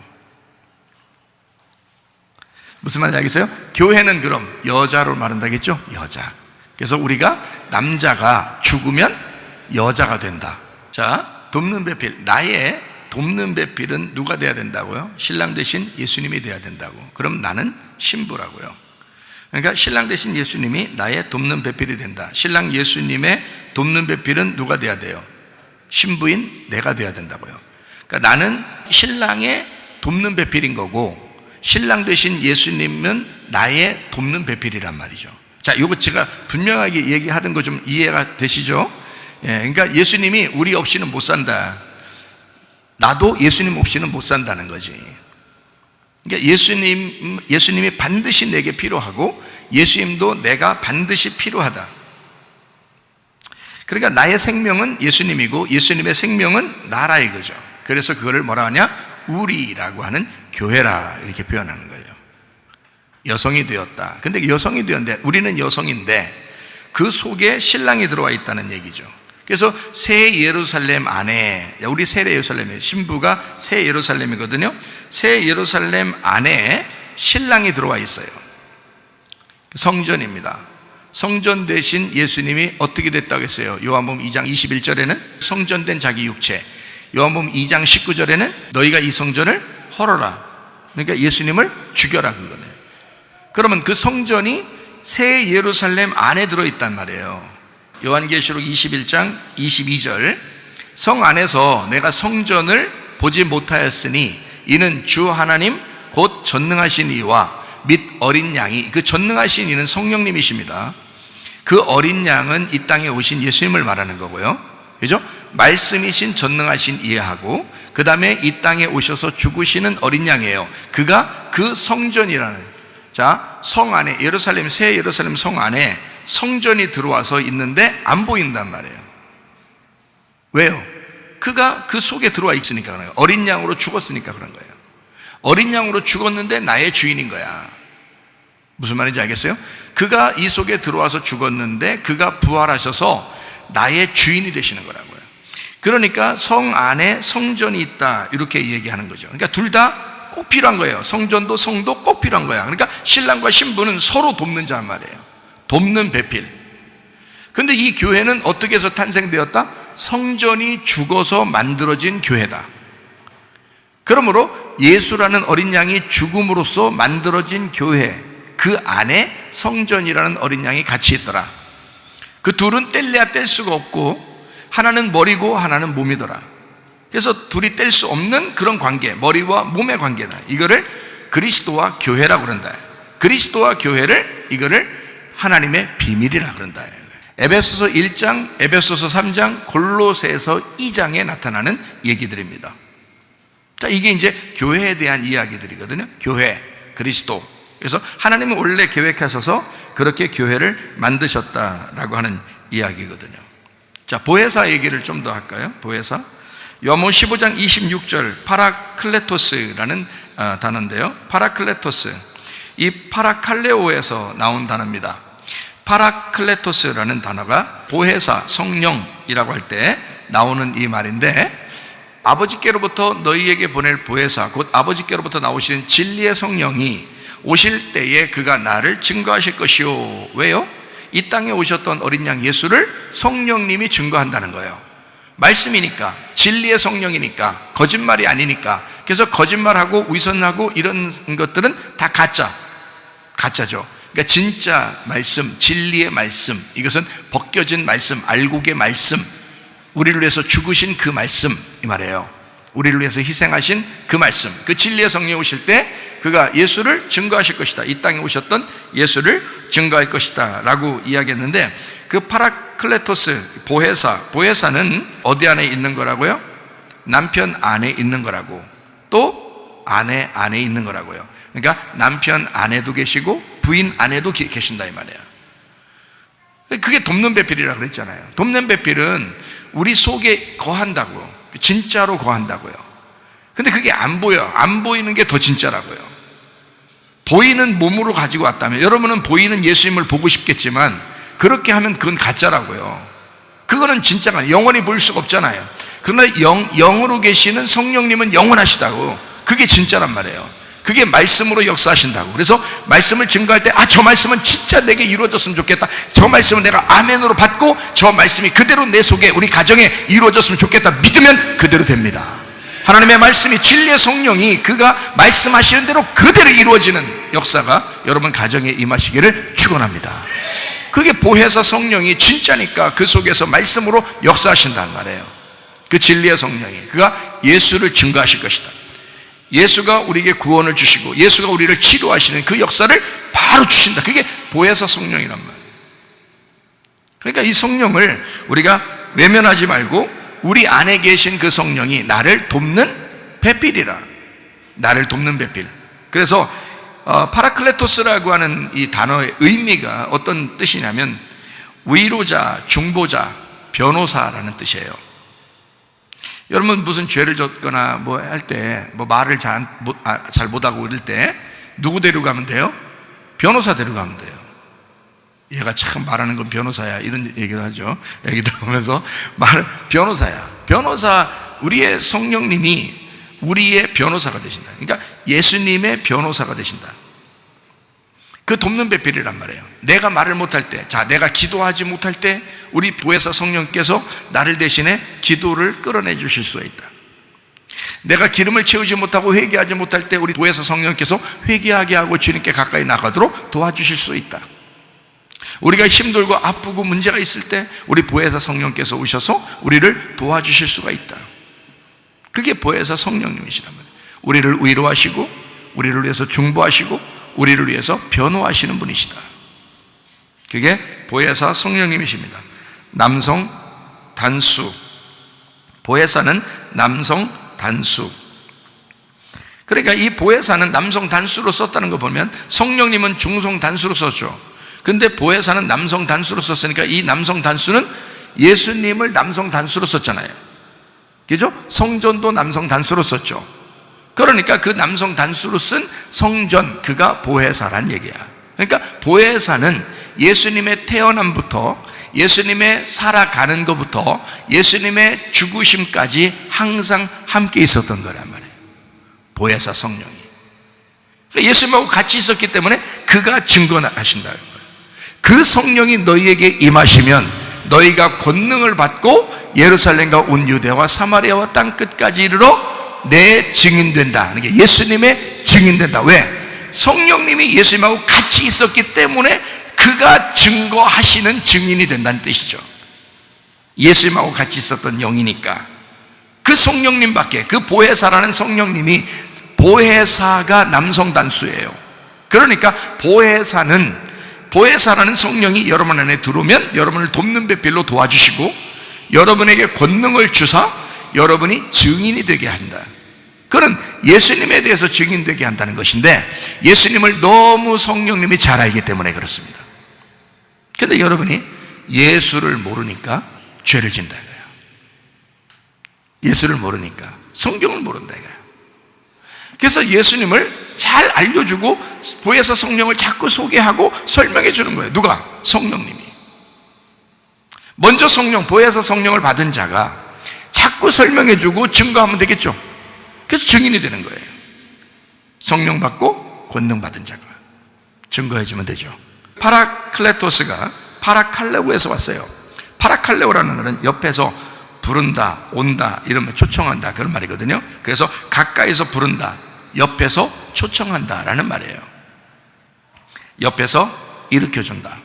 무슨 말인지 알겠어요? 교회는 그럼 여자로 말한다겠죠? 여자. 그래서 우리가 남자가 죽으면 여자가 된다. 자, 돕는 배필, 나의 돕는 배필은 누가 돼야 된다고요? 신랑 대신 예수님이 돼야 된다고. 그럼 나는 신부라고요. 그러니까 신랑 대신 예수님이 나의 돕는 배필이 된다. 신랑 예수님의 돕는 배필은 누가 돼야 돼요? 신부인 내가 돼야 된다고요. 그러니까 나는 신랑의 돕는 배필인 거고, 신랑 대신 예수님은 나의 돕는 배필이란 말이죠. 자, 이거 제가 분명하게 얘기하는 거 좀 이해가 되시죠? 예, 그러니까 예수님이 우리 없이는 못 산다. 나도 예수님 없이는 못 산다는 거지. 그러니까 예수님이 반드시 내게 필요하고, 예수님도 내가 반드시 필요하다. 그러니까 나의 생명은 예수님이고 예수님의 생명은 나라 이거죠. 그래서 그거를 뭐라 하냐? 우리라고 하는 교회라 이렇게 표현하는 거예요. 여성이 되었다. 근데 여성이 되었는데, 우리는 여성인데 그 속에 신랑이 들어와 있다는 얘기죠. 그래서 새 예루살렘 안에, 우리 새 예루살렘에, 신부가 새 예루살렘이거든요. 새 예루살렘 안에 신랑이 들어와 있어요. 성전입니다. 성전 대신 예수님이 어떻게 됐다고 했어요? 요한복음 2장 21절에는 성전된 자기 육체, 요한복음 2장 19절에는 너희가 이 성전을 헐어라. 그러니까 예수님을 죽여라 그거네요. 그러면 그 성전이 새 예루살렘 안에 들어있단 말이에요. 요한계시록 21장 22절, 성 안에서 내가 성전을 보지 못하였으니 이는 주 하나님 곧 전능하신 이와 및 어린 양이, 그 전능하신 이는 성령님이십니다. 그 어린 양은 이 땅에 오신 예수님을 말하는 거고요. 그죠? 말씀이신 전능하신 이하고 그 다음에 이 땅에 오셔서 죽으시는 어린 양이에요. 그가 그 성전이라는, 자, 성 안에, 예루살렘, 새 예루살렘 성 안에 성전이 들어와서 있는데 안 보인단 말이에요. 왜요? 그가 그 속에 들어와 있으니까 그런 거예요. 어린 양으로 죽었으니까 그런 거예요. 어린 양으로 죽었는데 나의 주인인 거야. 무슨 말인지 알겠어요? 그가 이 속에 들어와서 죽었는데 그가 부활하셔서 나의 주인이 되시는 거라고요. 그러니까 성 안에 성전이 있다, 이렇게 얘기하는 거죠. 그러니까 둘 다 꼭 필요한 거예요. 성전도 성도 꼭 필요한 거야. 그러니까 신랑과 신부는 서로 돕는 자 말이에요. 돕는 배필. 근데 이 교회는 어떻게 해서 탄생되었다? 성전이 죽어서 만들어진 교회다. 그러므로 예수라는 어린 양이 죽음으로써 만들어진 교회, 그 안에 성전이라는 어린 양이 같이 있더라. 그 둘은 뗄래야 뗄 수가 없고 하나는 머리고 하나는 몸이더라. 그래서 둘이 뗄 수 없는 그런 관계, 머리와 몸의 관계다. 이거를 그리스도와 교회라고 그런다. 그리스도와 교회를, 이거를 하나님의 비밀이라 그런다. 에베소서 1장, 에베소서 3장, 골로새서 2장에 나타나는 얘기들입니다. 자, 이게 이제 교회에 대한 이야기들이거든요. 교회, 그리스도. 그래서 하나님은 원래 계획하셔서 그렇게 교회를 만드셨다라고 하는 이야기거든요. 자, 보혜사 얘기를 좀 더 할까요? 보혜사. 요한복음 15장 26절, 파라클레토스라는 단어인데요. 파라클레토스, 이 파라칼레오에서 나온 단어입니다. 파라클레토스라는 단어가 보혜사, 성령이라고 할 때 나오는 이 말인데, 아버지께로부터 너희에게 보낼 보혜사, 곧 아버지께로부터 나오신 진리의 성령이 오실 때에 그가 나를 증거하실 것이요. 왜요? 이 땅에 오셨던 어린 양 예수를 성령님이 증거한다는 거예요. 말씀이니까, 진리의 성령이니까, 거짓말이 아니니까. 그래서 거짓말하고 위선하고 이런 것들은 다 가짜죠. 그러니까 진짜 말씀, 진리의 말씀, 이것은 벗겨진 말씀, 알곡의 말씀, 우리를 위해서 죽으신 그 말씀, 이 말이에요. 우리를 위해서 희생하신 그 말씀, 그 진리의 성령이 오실 때 그가 예수를 증거하실 것이다. 이 땅에 오셨던 예수를 증거할 것이다 라고 이야기했는데, 그 파라클레토스, 보혜사는 어디 안에 있는 거라고요? 남편 안에 있는 거라고, 또 아내 안에 있는 거라고요. 그러니까 남편 안에도 계시고 부인 안에도 계신다 이 말이에요. 그게 돕는 배필이라고 그랬잖아요. 돕는 배필은 우리 속에 거한다고, 진짜로 거한다고요. 근데 그게 안 보여. 안 보이는 게 더 진짜라고요. 보이는 몸으로 가지고 왔다면, 여러분은 보이는 예수님을 보고 싶겠지만 그렇게 하면 그건 가짜라고요. 그거는 진짜가 영원히 보일 수가 없잖아요. 그러나 영으로 계시는 성령님은 영원하시다고. 그게 진짜란 말이에요. 그게 말씀으로 역사하신다고. 그래서 말씀을 증거할 때, 저 말씀은 진짜 내게 이루어졌으면 좋겠다. 저 말씀은 내가 아멘으로 받고 저 말씀이 그대로 내 속에, 우리 가정에 이루어졌으면 좋겠다 믿으면 그대로 됩니다. 하나님의 말씀이, 진리의 성령이 그가 말씀하시는 대로 그대로 이루어지는 역사가 여러분 가정에 임하시기를 축원합니다. 그게 보혜사 성령이 진짜니까 그 속에서 말씀으로 역사하신다는 말이에요. 그 진리의 성령이, 그가 예수를 증거하실 것이다. 예수가 우리에게 구원을 주시고 예수가 우리를 치료하시는 그 역사를 바로 주신다. 그게 보혜사 성령이란 말이에요. 그러니까 이 성령을 우리가 외면하지 말고, 우리 안에 계신 그 성령이 나를 돕는 배필이라. 나를 돕는 배필. 그래서 파라클레토스라고 하는 이 단어의 의미가 어떤 뜻이냐면 위로자, 중보자, 변호사라는 뜻이에요. 여러분 무슨 죄를 졌거나 뭐 할 때, 뭐 말을 잘 못하고 이럴 때 누구 데려가면 돼요? 변호사 데려가면 돼요. 얘가 참 말하는 건 변호사야, 이런 얘기도 하죠. 얘기 들어보면서 변호사, 우리의 성령님이 우리의 변호사가 되신다. 그러니까 예수님의 변호사가 되신다. 그 돕는 배필이란 말이에요. 내가 말을 못할 때, 내가 기도하지 못할 때 우리 보혜사 성령께서 나를 대신에 기도를 끌어내 주실 수가 있다. 내가 기름을 채우지 못하고 회개하지 못할 때 우리 보혜사 성령께서 회개하게 하고 주님께 가까이 나가도록 도와주실 수 있다. 우리가 힘들고 아프고 문제가 있을 때 우리 보혜사 성령께서 오셔서 우리를 도와주실 수가 있다. 그게 보혜사 성령님이시란 말이에요. 우리를 위로하시고 우리를 위해서 중보하시고 우리를 위해서 변호하시는 분이시다. 그게 보혜사 성령님이십니다. 남성 단수, 보혜사는 남성 단수. 그러니까 이 보혜사는 남성 단수로 썼다는 거 보면 성령님은 중성 단수로 썼죠. 근데 보혜사는 남성 단수로 썼으니까 이 남성 단수는 예수님을 남성 단수로 썼잖아요. 그죠? 성전도 남성 단수로 썼죠. 그러니까 그 남성 단수로 쓴 성전, 그가 보혜사란 얘기야. 그러니까 보혜사는 예수님의 태어남부터 예수님의 살아가는 것부터 예수님의 죽으심까지 항상 함께 있었던 거란 말이에요. 보혜사 성령이. 그러니까 예수님하고 같이 있었기 때문에 그가 증거하신다는 거예요. 그 성령이 너희에게 임하시면 너희가 권능을 받고 예루살렘과 온 유대와 사마리아와 땅 끝까지 이르러 내 증인된다. 그러니까 예수님의 증인된다. 왜? 성령님이 예수님하고 같이 있었기 때문에 그가 증거하시는 증인이 된다는 뜻이죠. 예수님하고 같이 있었던 영이니까. 그 성령님밖에, 그 보혜사라는 성령님이, 보혜사가 남성 단수예요. 그러니까 보혜사라는 성령이 여러분 안에 들어오면 여러분을 돕는 배필로 도와주시고 여러분에게 권능을 주사 여러분이 증인이 되게 한다. 그런 예수님에 대해서 증인되게 한다는 것인데, 예수님을 너무 성령님이 잘 알기 때문에 그렇습니다. 그런데 여러분이 예수를 모르니까 죄를 진다 이거예요. 예수를 모르니까, 성경을 모른다 이거예요. 그래서 예수님을 잘 알려주고 보혜사 성령을 자꾸 소개하고 설명해 주는 거예요. 누가? 성령님이. 먼저 보혜사 성령을 받은 자가 자꾸 설명해 주고 증거하면 되겠죠. 그래서 증인이 되는 거예요. 성령 받고 권능 받은 자가 증거해 주면 되죠. 파라클레토스가 파라칼레오에서 왔어요. 파라칼레오라는 말은 옆에서 부른다, 온다, 이러면 초청한다, 그런 말이거든요. 그래서 가까이서 부른다, 옆에서 초청한다 라는 말이에요. 옆에서 일으켜준다.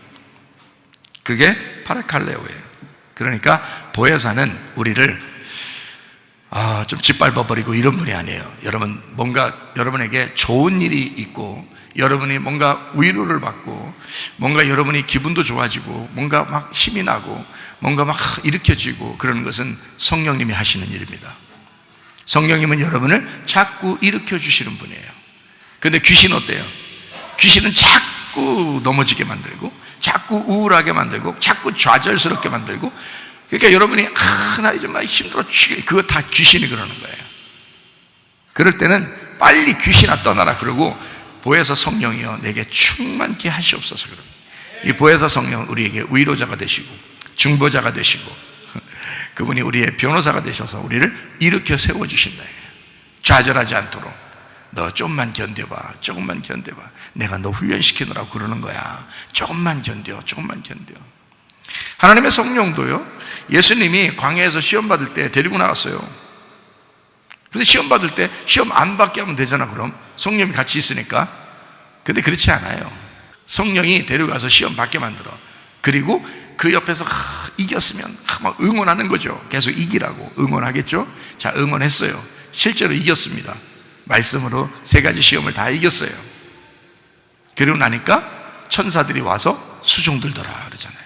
그게 파라칼레오예요. 그러니까 보혜사는 우리를 좀 짓밟아버리고 이런 분이 아니에요. 여러분, 뭔가 여러분에게 좋은 일이 있고 여러분이 뭔가 위로를 받고 뭔가 여러분이 기분도 좋아지고 뭔가 막 힘이 나고 뭔가 막 일으켜지고 그러는 것은 성령님이 하시는 일입니다. 성령님은 여러분을 자꾸 일으켜 주시는 분이에요. 그런데 귀신은 어때요? 귀신은 자꾸 넘어지게 만들고 자꾸 우울하게 만들고 자꾸 좌절스럽게 만들고, 그러니까 여러분이 나 이제 막 힘들어, 그거 다 귀신이 그러는 거예요. 그럴 때는 빨리 귀신아 떠나라 그러고 보혜사 성령이여 내게 충만케 하시옵소서. 그럽니다. 이 보혜사 성령은 우리에게 위로자가 되시고 중보자가 되시고 그분이 우리의 변호사가 되셔서 우리를 일으켜 세워주신다. 좌절하지 않도록 너 조금만 견뎌봐, 조금만 견뎌봐, 내가 너 훈련시키느라고 그러는 거야. 조금만 견뎌, 조금만 견뎌. 하나님의 성령도요, 예수님이 광야에서 시험 받을 때 데리고 나갔어요. 근데 시험 받을 때 시험 안 받게 하면 되잖아. 그럼 성령이 같이 있으니까. 근데 그렇지 않아요. 성령이 데려가서 시험 받게 만들어. 그리고 그 옆에서 이겼으면 막 응원하는 거죠. 계속 이기라고 응원하겠죠. 자, 응원했어요. 실제로 이겼습니다. 말씀으로 3가지 시험을 다 이겼어요. 그리고 나니까 천사들이 와서 수종 들더라 그러잖아요.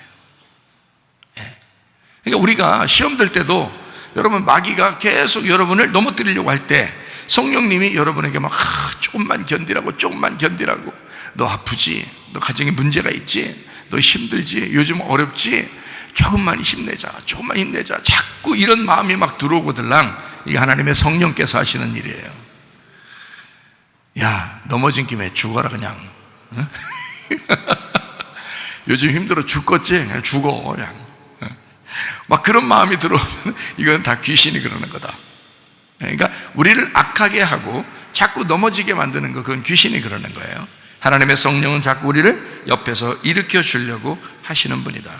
그러니까 우리가 시험 들 때도 여러분, 마귀가 계속 여러분을 넘어뜨리려고 할 때 성령님이 여러분에게 막 조금만 견디라고, 조금만 견디라고, 너 아프지, 너 가정에 문제가 있지, 너 힘들지, 요즘 어렵지, 조금만 힘내자, 조금만 힘내자, 자꾸 이런 마음이 막 들어오거들랑 이게 하나님의 성령께서 하시는 일이에요. 야, 넘어진 김에 죽어라 그냥. 응? 요즘 힘들어 죽겠지? 그냥 죽어 그냥. 막 그런 마음이 들어오면 이건 다 귀신이 그러는 거다. 그러니까 우리를 악하게 하고 자꾸 넘어지게 만드는 거, 그건 귀신이 그러는 거예요. 하나님의 성령은 자꾸 우리를 옆에서 일으켜 주려고 하시는 분이다.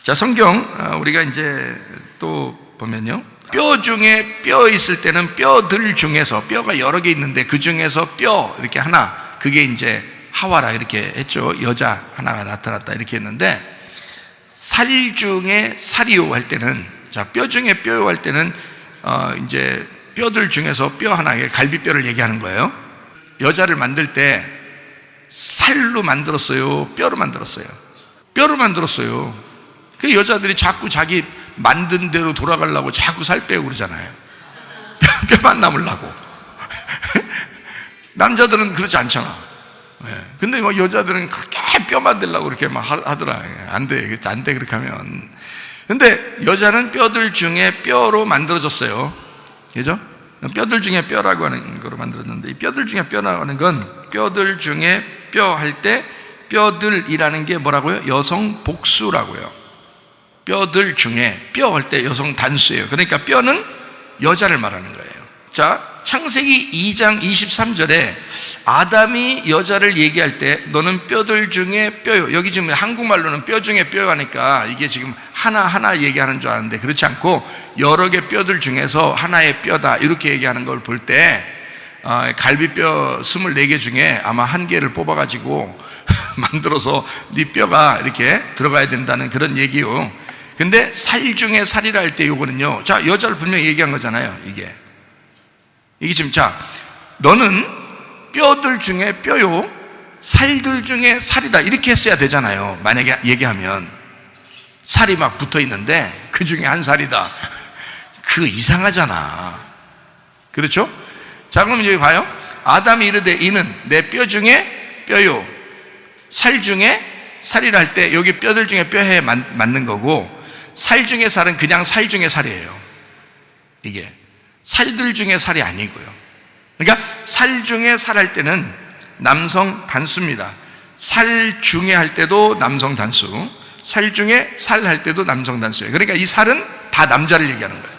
자, 성경 우리가 이제 또 보면요, 뼈 중에 뼈 있을 때는 뼈들 중에서, 뼈가 여러 개 있는데 그 중에서 뼈 이렇게 하나, 그게 이제 하와라 이렇게 했죠. 여자 하나가 나타났다 이렇게 했는데, 살 중에 살이요 할 때는, 자, 뼈 중에 뼈요 할 때는 이제 뼈들 중에서 뼈 하나에 갈비뼈를 얘기하는 거예요. 여자를 만들 때 살로 만들었어요, 뼈로 만들었어요? 뼈로 만들었어요. 그 여자들이 자꾸 자기 만든 대로 돌아가려고 자꾸 살 빼고 그러잖아요. 뼈만 남으려고. 남자들은 그렇지 않잖아. 근데 뭐 여자들은 그렇게 뼈 만들려고 그렇게 막 하더라. 안 돼, 그렇게 하면. 근데 여자는 뼈들 중에 뼈로 만들어졌어요. 그죠? 뼈들 중에 뼈라고 하는 거로 만들었는데, 이 뼈들 중에 뼈라고 하는 건 뼈들 중에 뼈 할 때 뼈들이라는 게 뭐라고요? 여성 복수라고요. 뼈들 중에 뼈 할 때 여성 단수예요. 그러니까 뼈는 여자를 말하는 거예요. 자, 창세기 2장 23절에 아담이 여자를 얘기할 때 너는 뼈들 중에 뼈요, 여기 지금 한국말로는 뼈 중에 뼈요 하니까 이게 지금 하나 얘기하는 줄 아는데, 그렇지 않고 여러 개 뼈들 중에서 하나의 뼈다 이렇게 얘기하는 걸 볼 때 갈비뼈 24개 중에 아마 한 개를 뽑아가지고 만들어서 네 뼈가 이렇게 들어가야 된다는 그런 얘기요. 근데 살 중에 살이라 할 때 요거는요, 자, 여자를 분명히 얘기한 거잖아요. 이게 지금, 자, 너는 뼈들 중에 뼈요, 살들 중에 살이다 이렇게 했어야 되잖아요. 만약에 얘기하면 살이 막 붙어 있는데 그 중에 한 살이다, 그거 이상하잖아. 그렇죠? 자, 그럼 여기 봐요. 아담이 이르되 이는 내 뼈 중에 뼈요, 살 중에 살이라 할 때 여기 뼈들 중에 뼈에 맞는 거고, 살 중에 살은 그냥 살 중에 살이에요. 이게 살들 중에 살이 아니고요. 그러니까 살 중에 살 할 때는 남성 단수입니다. 살 중에 할 때도 남성 단수, 살 중에 살 할 때도 남성 단수예요. 그러니까 이 살은 다 남자를 얘기하는 거예요.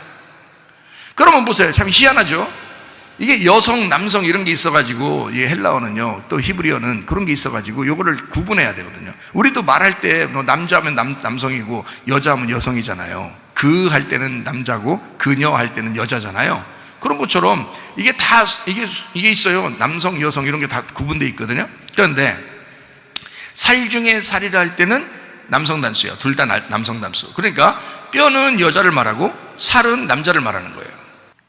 그러면 보세요. 참 희한하죠? 이게 여성, 남성 이런 게 있어가지고, 이 헬라어는요, 또 히브리어는 그런 게 있어가지고 요거를 구분해야 되거든요. 우리도 말할 때 뭐 남자하면 남성이고 여자하면 여성이잖아요. 그 할 때는 남자고 그녀 할 때는 여자잖아요. 그런 것처럼 이게 다 이게 있어요. 남성, 여성 이런 게 다 구분되어 있거든요. 그런데 살 중에 살이라 할 때는 남성 단수예요. 둘 다 남성 단수. 그러니까 뼈는 여자를 말하고 살은 남자를 말하는 거예요.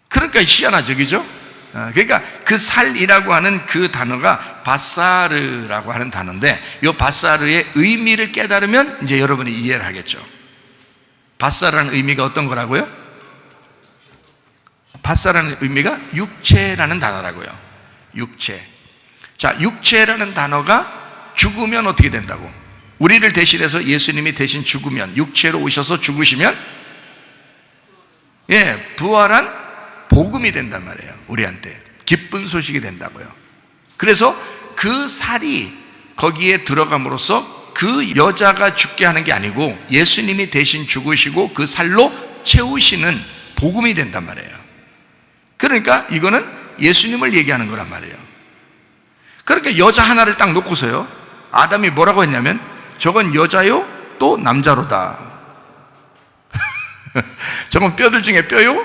그러니까 희한하죠, 그죠? 그러니까 그 살이라고 하는 그 단어가 바사르라고 하는 단어인데, 이 바사르의 의미를 깨달으면 이제 여러분이 이해를 하겠죠. 바사르라는 의미가 어떤 거라고요? 바사라는 의미가 육체라는 단어라고요. 육체. 자, 육체라는 단어가 죽으면 어떻게 된다고? 우리를 대신해서 예수님이 대신 죽으면, 육체로 오셔서 죽으시면, 부활한 복음이 된단 말이에요. 우리한테 기쁜 소식이 된다고요. 그래서 그 살이 거기에 들어감으로써 그 여자가 죽게 하는 게 아니고 예수님이 대신 죽으시고 그 살로 채우시는 복음이 된단 말이에요. 그러니까 이거는 예수님을 얘기하는 거란 말이에요. 그러니까 여자 하나를 딱 놓고서요, 아담이 뭐라고 했냐면 저건 여자요 또 남자로다. 저건 뼈들 중에 뼈요,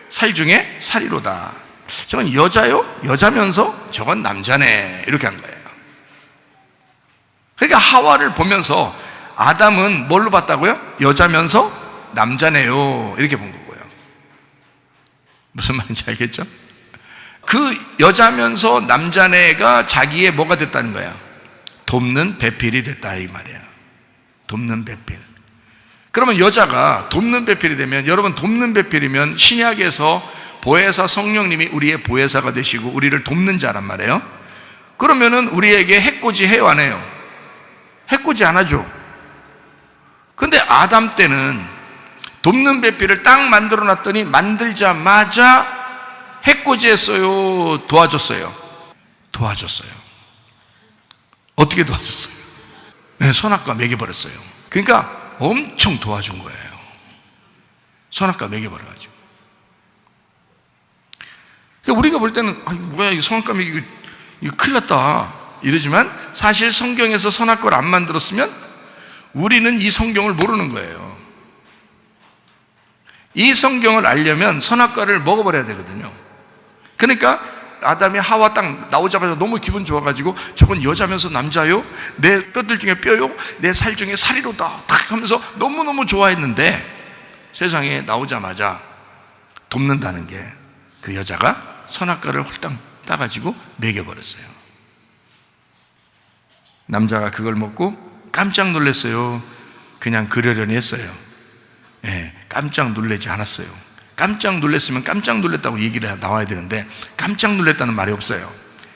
살 중에 살이로다. 저건 여자요, 여자면서 저건 남자네, 이렇게 한 거예요. 그러니까 하와를 보면서 아담은 뭘로 봤다고요? 여자면서 남자네요, 이렇게 본 거고요. 무슨 말인지 알겠죠? 그 여자면서 남자네가 자기의 뭐가 됐다는 거야? 돕는 배필이 됐다, 이 말이야. 돕는 배필. 그러면 여자가 돕는 배필이 되면, 여러분 돕는 배필이면 신약에서 보혜사 성령님이 우리의 보혜사가 되시고 우리를 돕는 자란 말이에요. 그러면은 우리에게 해코지 해요, 안 해요? 해코지 안 하죠. 근데 아담 때는 돕는 배필을 딱 만들어 놨더니 만들자마자 해코지 했어요, 도와줬어요? 도와줬어요. 어떻게 도와줬어요? 네, 선악과 먹여버렸어요. 그러니까 엄청 도와준 거예요. 선악과 먹여버려가지고. 그러니까 우리가 볼 때는 뭐야, 이 선악과 먹이고 이거 큰일 났다 이러지만, 사실 성경에서 선악과를 안 만들었으면 우리는 이 성경을 모르는 거예요. 이 성경을 알려면 선악과를 먹어버려야 되거든요. 그러니까 아담이 하와 딱 나오자마자 너무 기분 좋아가지고 저건 여자면서 남자요? 내 뼈들 중에 뼈요? 내 살 중에 살이로다 탁 하면서 너무너무 좋아했는데 세상에 나오자마자 돕는다는 게 그 여자가 선악과를 홀딱 따가지고 먹여버렸어요. 남자가 그걸 먹고 깜짝 놀랐어요. 그냥 그러려니 했어요. 깜짝 놀라지 않았어요. 깜짝 놀랐으면 깜짝 놀랐다고 얘기를 나와야 되는데 깜짝 놀랐다는 말이 없어요.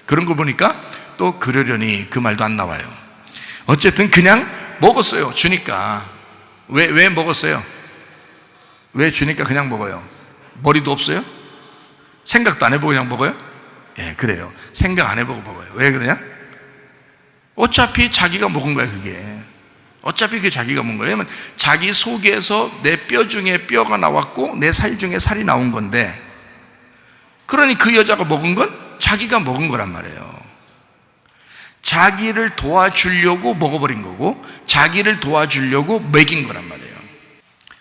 그런 거 보니까 또 그러려니 그 말도 안 나와요. 어쨌든 그냥 먹었어요. 주니까. 왜 먹었어요? 왜 주니까 그냥 먹어요? 머리도 없어요? 생각도 안 해보고 그냥 먹어요? 그래요. 생각 안 해보고 먹어요. 왜 그러냐? 어차피 자기가 먹은 거야, 그게. 어차피 그게 자기가 먹은 거예요. 왜냐면 자기 속에서 내 뼈 중에 뼈가 나왔고 내 살 중에 살이 나온 건데, 그러니 그 여자가 먹은 건 자기가 먹은 거란 말이에요. 자기를 도와주려고 먹어버린 거고 자기를 도와주려고 먹인 거란 말이에요.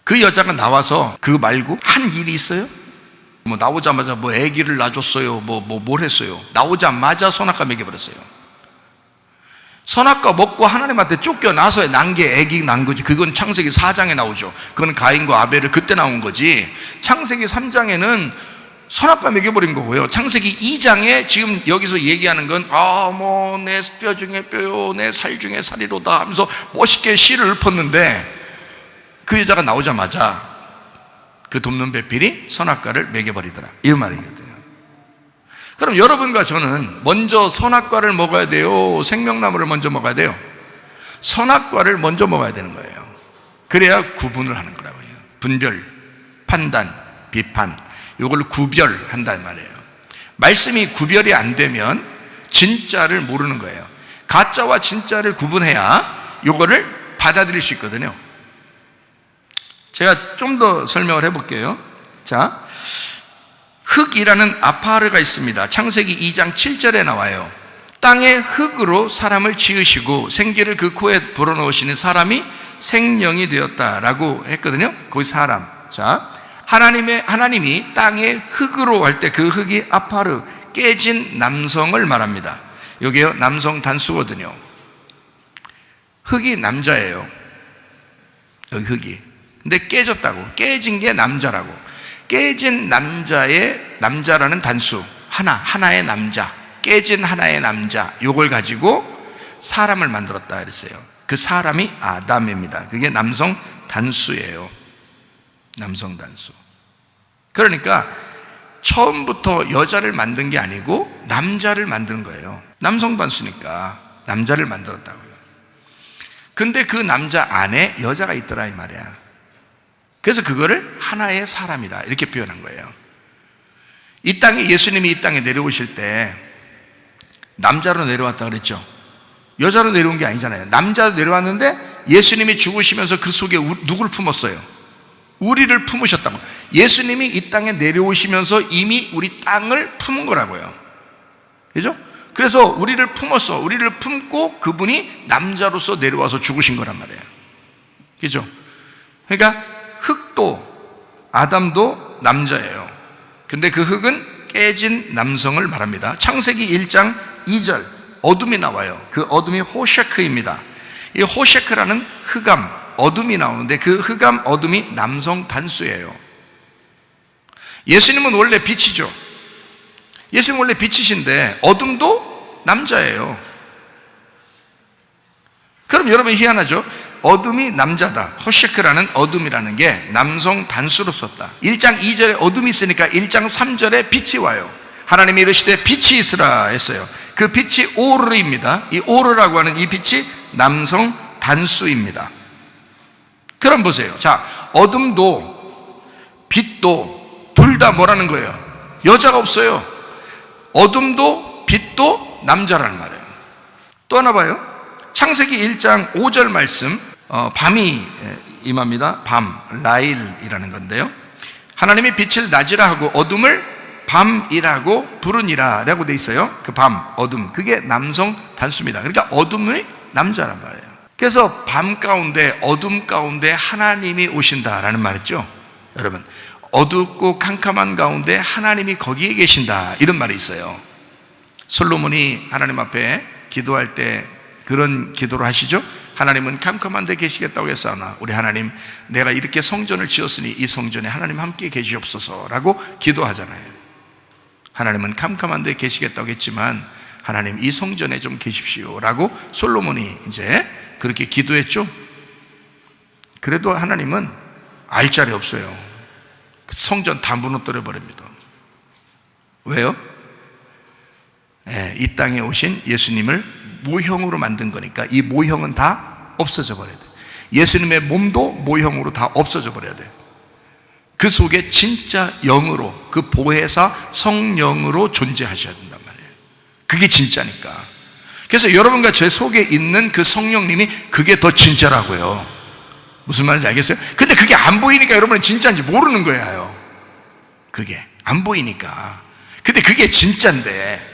그 여자가 나와서 그 말고 한 일이 있어요? 뭐 나오자마자 뭐 아기를 낳아줬어요, 뭘 했어요? 나오자마자 선악과 먹여버렸어요. 선악과 먹고 하나님한테 쫓겨나서 난 게 아기 난 거지. 그건 창세기 4장에 나오죠. 그건 가인과 아벨을 그때 나온 거지. 창세기 3장에는 선악과 먹여버린 거고요. 창세기 2장에 지금 여기서 얘기하는 건 뭐 내 뼈 중에 뼈요 내 살 중에 살이로다 하면서 멋있게 시를 읊었는데 그 여자가 나오자마자 그 돕는 배필이 선악과를 먹여버리더라, 이 말이거든요. 그럼 여러분과 저는 먼저 선악과를 먹어야 돼요? 생명나무를 먼저 먹어야 돼요? 선악과를 먼저 먹어야 되는 거예요. 그래야 구분을 하는 거라고요. 분별, 판단, 비판, 이걸 구별한단 말이에요. 말씀이 구별이 안 되면 진짜를 모르는 거예요. 가짜와 진짜를 구분해야 이거를 받아들일 수 있거든요. 제가 좀 더 설명을 해볼게요. 자, 흙이라는 아파르가 있습니다. 창세기 2장 7절에 나와요. 땅의 흙으로 사람을 지으시고 생기를 그 코에 불어넣으시는 사람이 생명이 되었다라고 했거든요. 거기 사람. 자, 하나님이 땅의 흙으로 할 때 그 흙이 아파르, 깨진 남성을 말합니다. 여기요, 남성 단수거든요. 흙이 남자예요. 여기 흙이. 근데 깨졌다고. 깨진 게 남자라고. 깨진 남자라는 단수, 하나의 남자, 깨진 하나의 남자, 요걸 가지고 사람을 만들었다 그랬어요. 그 사람이 아담입니다. 그게 남성 단수예요. 남성 단수. 그러니까 처음부터 여자를 만든 게 아니고 남자를 만든 거예요. 남성 단수니까 남자를 만들었다고요. 근데 그 남자 안에 여자가 있더라 이 말이야. 그래서 그거를 하나의 사람이다 이렇게 표현한 거예요. 이 땅에 예수님이 이 땅에 내려오실 때 남자로 내려왔다 그랬죠. 여자로 내려온 게 아니잖아요. 남자로 내려왔는데 예수님이 죽으시면서 그 속에 누굴 품었어요? 우리를 품으셨다고. 예수님이 이 땅에 내려오시면서 이미 우리 땅을 품은 거라고요. 그죠? 그래서 우리를 품고 그분이 남자로서 내려와서 죽으신 거란 말이에요. 그죠? 그러니까 흙도 아담도 남자예요. 근데 그 흙은 깨진 남성을 말합니다. 창세기 1장 2절 어둠이 나와요. 그 어둠이 호셰크입니다. 이 호셰크라는 흑암, 어둠이 나오는데 그 흑암, 어둠이 남성 단수예요. 예수님은 원래 빛이죠. 예수님은 원래 빛이신데 어둠도 남자예요. 그럼 여러분 희한하죠? 어둠이 남자다. 호셰크라는 어둠이라는 게 남성 단수로 썼다. 1장 2절에 어둠이 있으니까 1장 3절에 빛이 와요. 하나님이 이르시되 빛이 있으라 했어요. 그 빛이 오르입니다. 이 오르라고 하는 이 빛이 남성 단수입니다. 그럼 보세요. 자, 어둠도 빛도 둘 다 뭐라는 거예요? 여자가 없어요. 어둠도 빛도 남자라는 말이에요. 또 하나 봐요. 창세기 1장 5절 말씀, 밤이 임합니다. 밤, 라일이라는 건데요. 하나님이 빛을 낮이라 하고 어둠을 밤이라고 부르니라 라고 돼 있어요. 그 밤, 어둠, 그게 남성 단수입니다. 그러니까 어둠이 남자란 말이에요. 그래서 밤 가운데, 어둠 가운데 하나님이 오신다라는 말이죠. 여러분, 어둡고 캄캄한 가운데 하나님이 거기에 계신다, 이런 말이 있어요. 솔로몬이 하나님 앞에 기도할 때 그런 기도를 하시죠. 하나님은 캄캄한 데 계시겠다고 했사오나 우리 하나님, 내가 이렇게 성전을 지었으니 이 성전에 하나님 함께 계시옵소서라고 기도하잖아요. 하나님은 캄캄한 데 계시겠다고 했지만 하나님 이 성전에 좀 계십시오라고 솔로몬이 이제 그렇게 기도했죠. 그래도 하나님은 알짜리 없어요. 성전 다 무너뜨려 버립니다. 왜요? 이 땅에 오신 예수님을 모형으로 만든 거니까 이 모형은 다 없어져 버려야 돼. 예수님의 몸도 모형으로 다 없어져 버려야 돼. 그 속에 진짜 영으로, 그 보혜사 성령으로 존재하셔야 된단 말이에요. 그게 진짜니까. 그래서 여러분과 제 속에 있는 그 성령님이 그게 더 진짜라고요. 무슨 말인지 알겠어요? 근데 그게 안 보이니까 여러분은 진짜인지 모르는 거예요. 그게 안 보이니까. 근데 그게 진짜인데,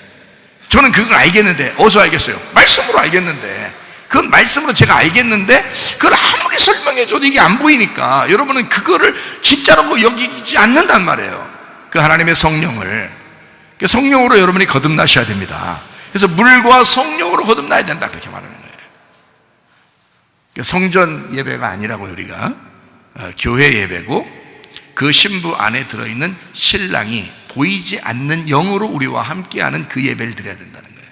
저는 그걸 알겠는데, 어디서 알겠어요? 말씀으로 알겠는데, 그건 말씀으로 제가 알겠는데 그걸 아무리 설명해줘도 이게 안 보이니까 여러분은 그거를 진짜라고 여기지 않는단 말이에요. 그 하나님의 성령을, 그 성령으로 여러분이 거듭나셔야 됩니다. 그래서 물과 성령으로 거듭나야 된다, 그렇게 말하는 거예요. 성전 예배가 아니라고, 우리가 교회 예배고, 그 신부 안에 들어있는 신랑이 보이지 않는 영으로 우리와 함께하는 그 예배를 드려야 된다는 거예요.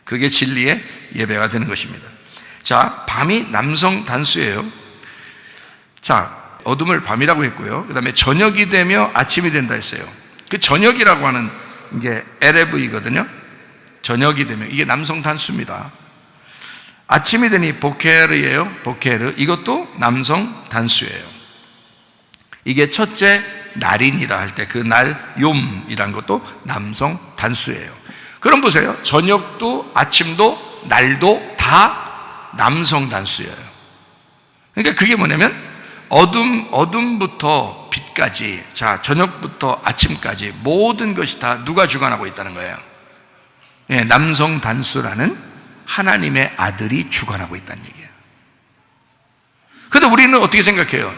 그게 진리의 예배가 되는 것입니다. 자, 밤이 남성 단수예요. 자, 어둠을 밤이라고 했고요. 그 다음에 저녁이 되며 아침이 된다 했어요. 그 저녁이라고 하는 게 에레브이거든요. 저녁이 되면, 이게 남성 단수입니다. 아침이 되니 보케르예요. 보케르, 이것도 남성 단수예요. 이게 첫째 날인이라 할 때 그 날 욤이란 것도 남성 단수예요. 그럼 보세요. 저녁도 아침도 날도 다 남성 단수예요. 그러니까 그게 뭐냐면 어둠부터 빛까지, 자, 저녁부터 아침까지 모든 것이 다 누가 주관하고 있다는 거예요? 예, 남성 단수라는 하나님의 아들이 주관하고 있다는 얘기예요. 근데 우리는 어떻게 생각해요?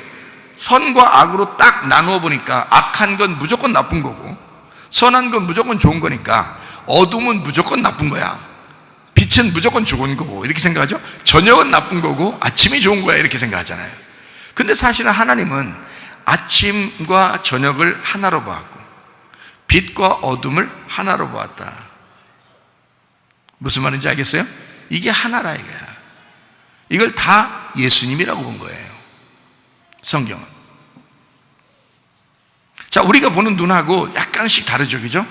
선과 악으로 딱 나누어 보니까 악한 건 무조건 나쁜 거고 선한 건 무조건 좋은 거니까 어둠은 무조건 나쁜 거야, 빛은 무조건 좋은 거고, 이렇게 생각하죠. 저녁은 나쁜 거고 아침이 좋은 거야, 이렇게 생각하잖아요. 근데 사실은 하나님은 아침과 저녁을 하나로 보았고 빛과 어둠을 하나로 보았다. 무슨 말인지 알겠어요? 이게 하나라 이거야. 이걸 다 예수님이라고 본 거예요, 성경은. 자, 우리가 보는 눈하고 약간씩 다르죠, 그죠?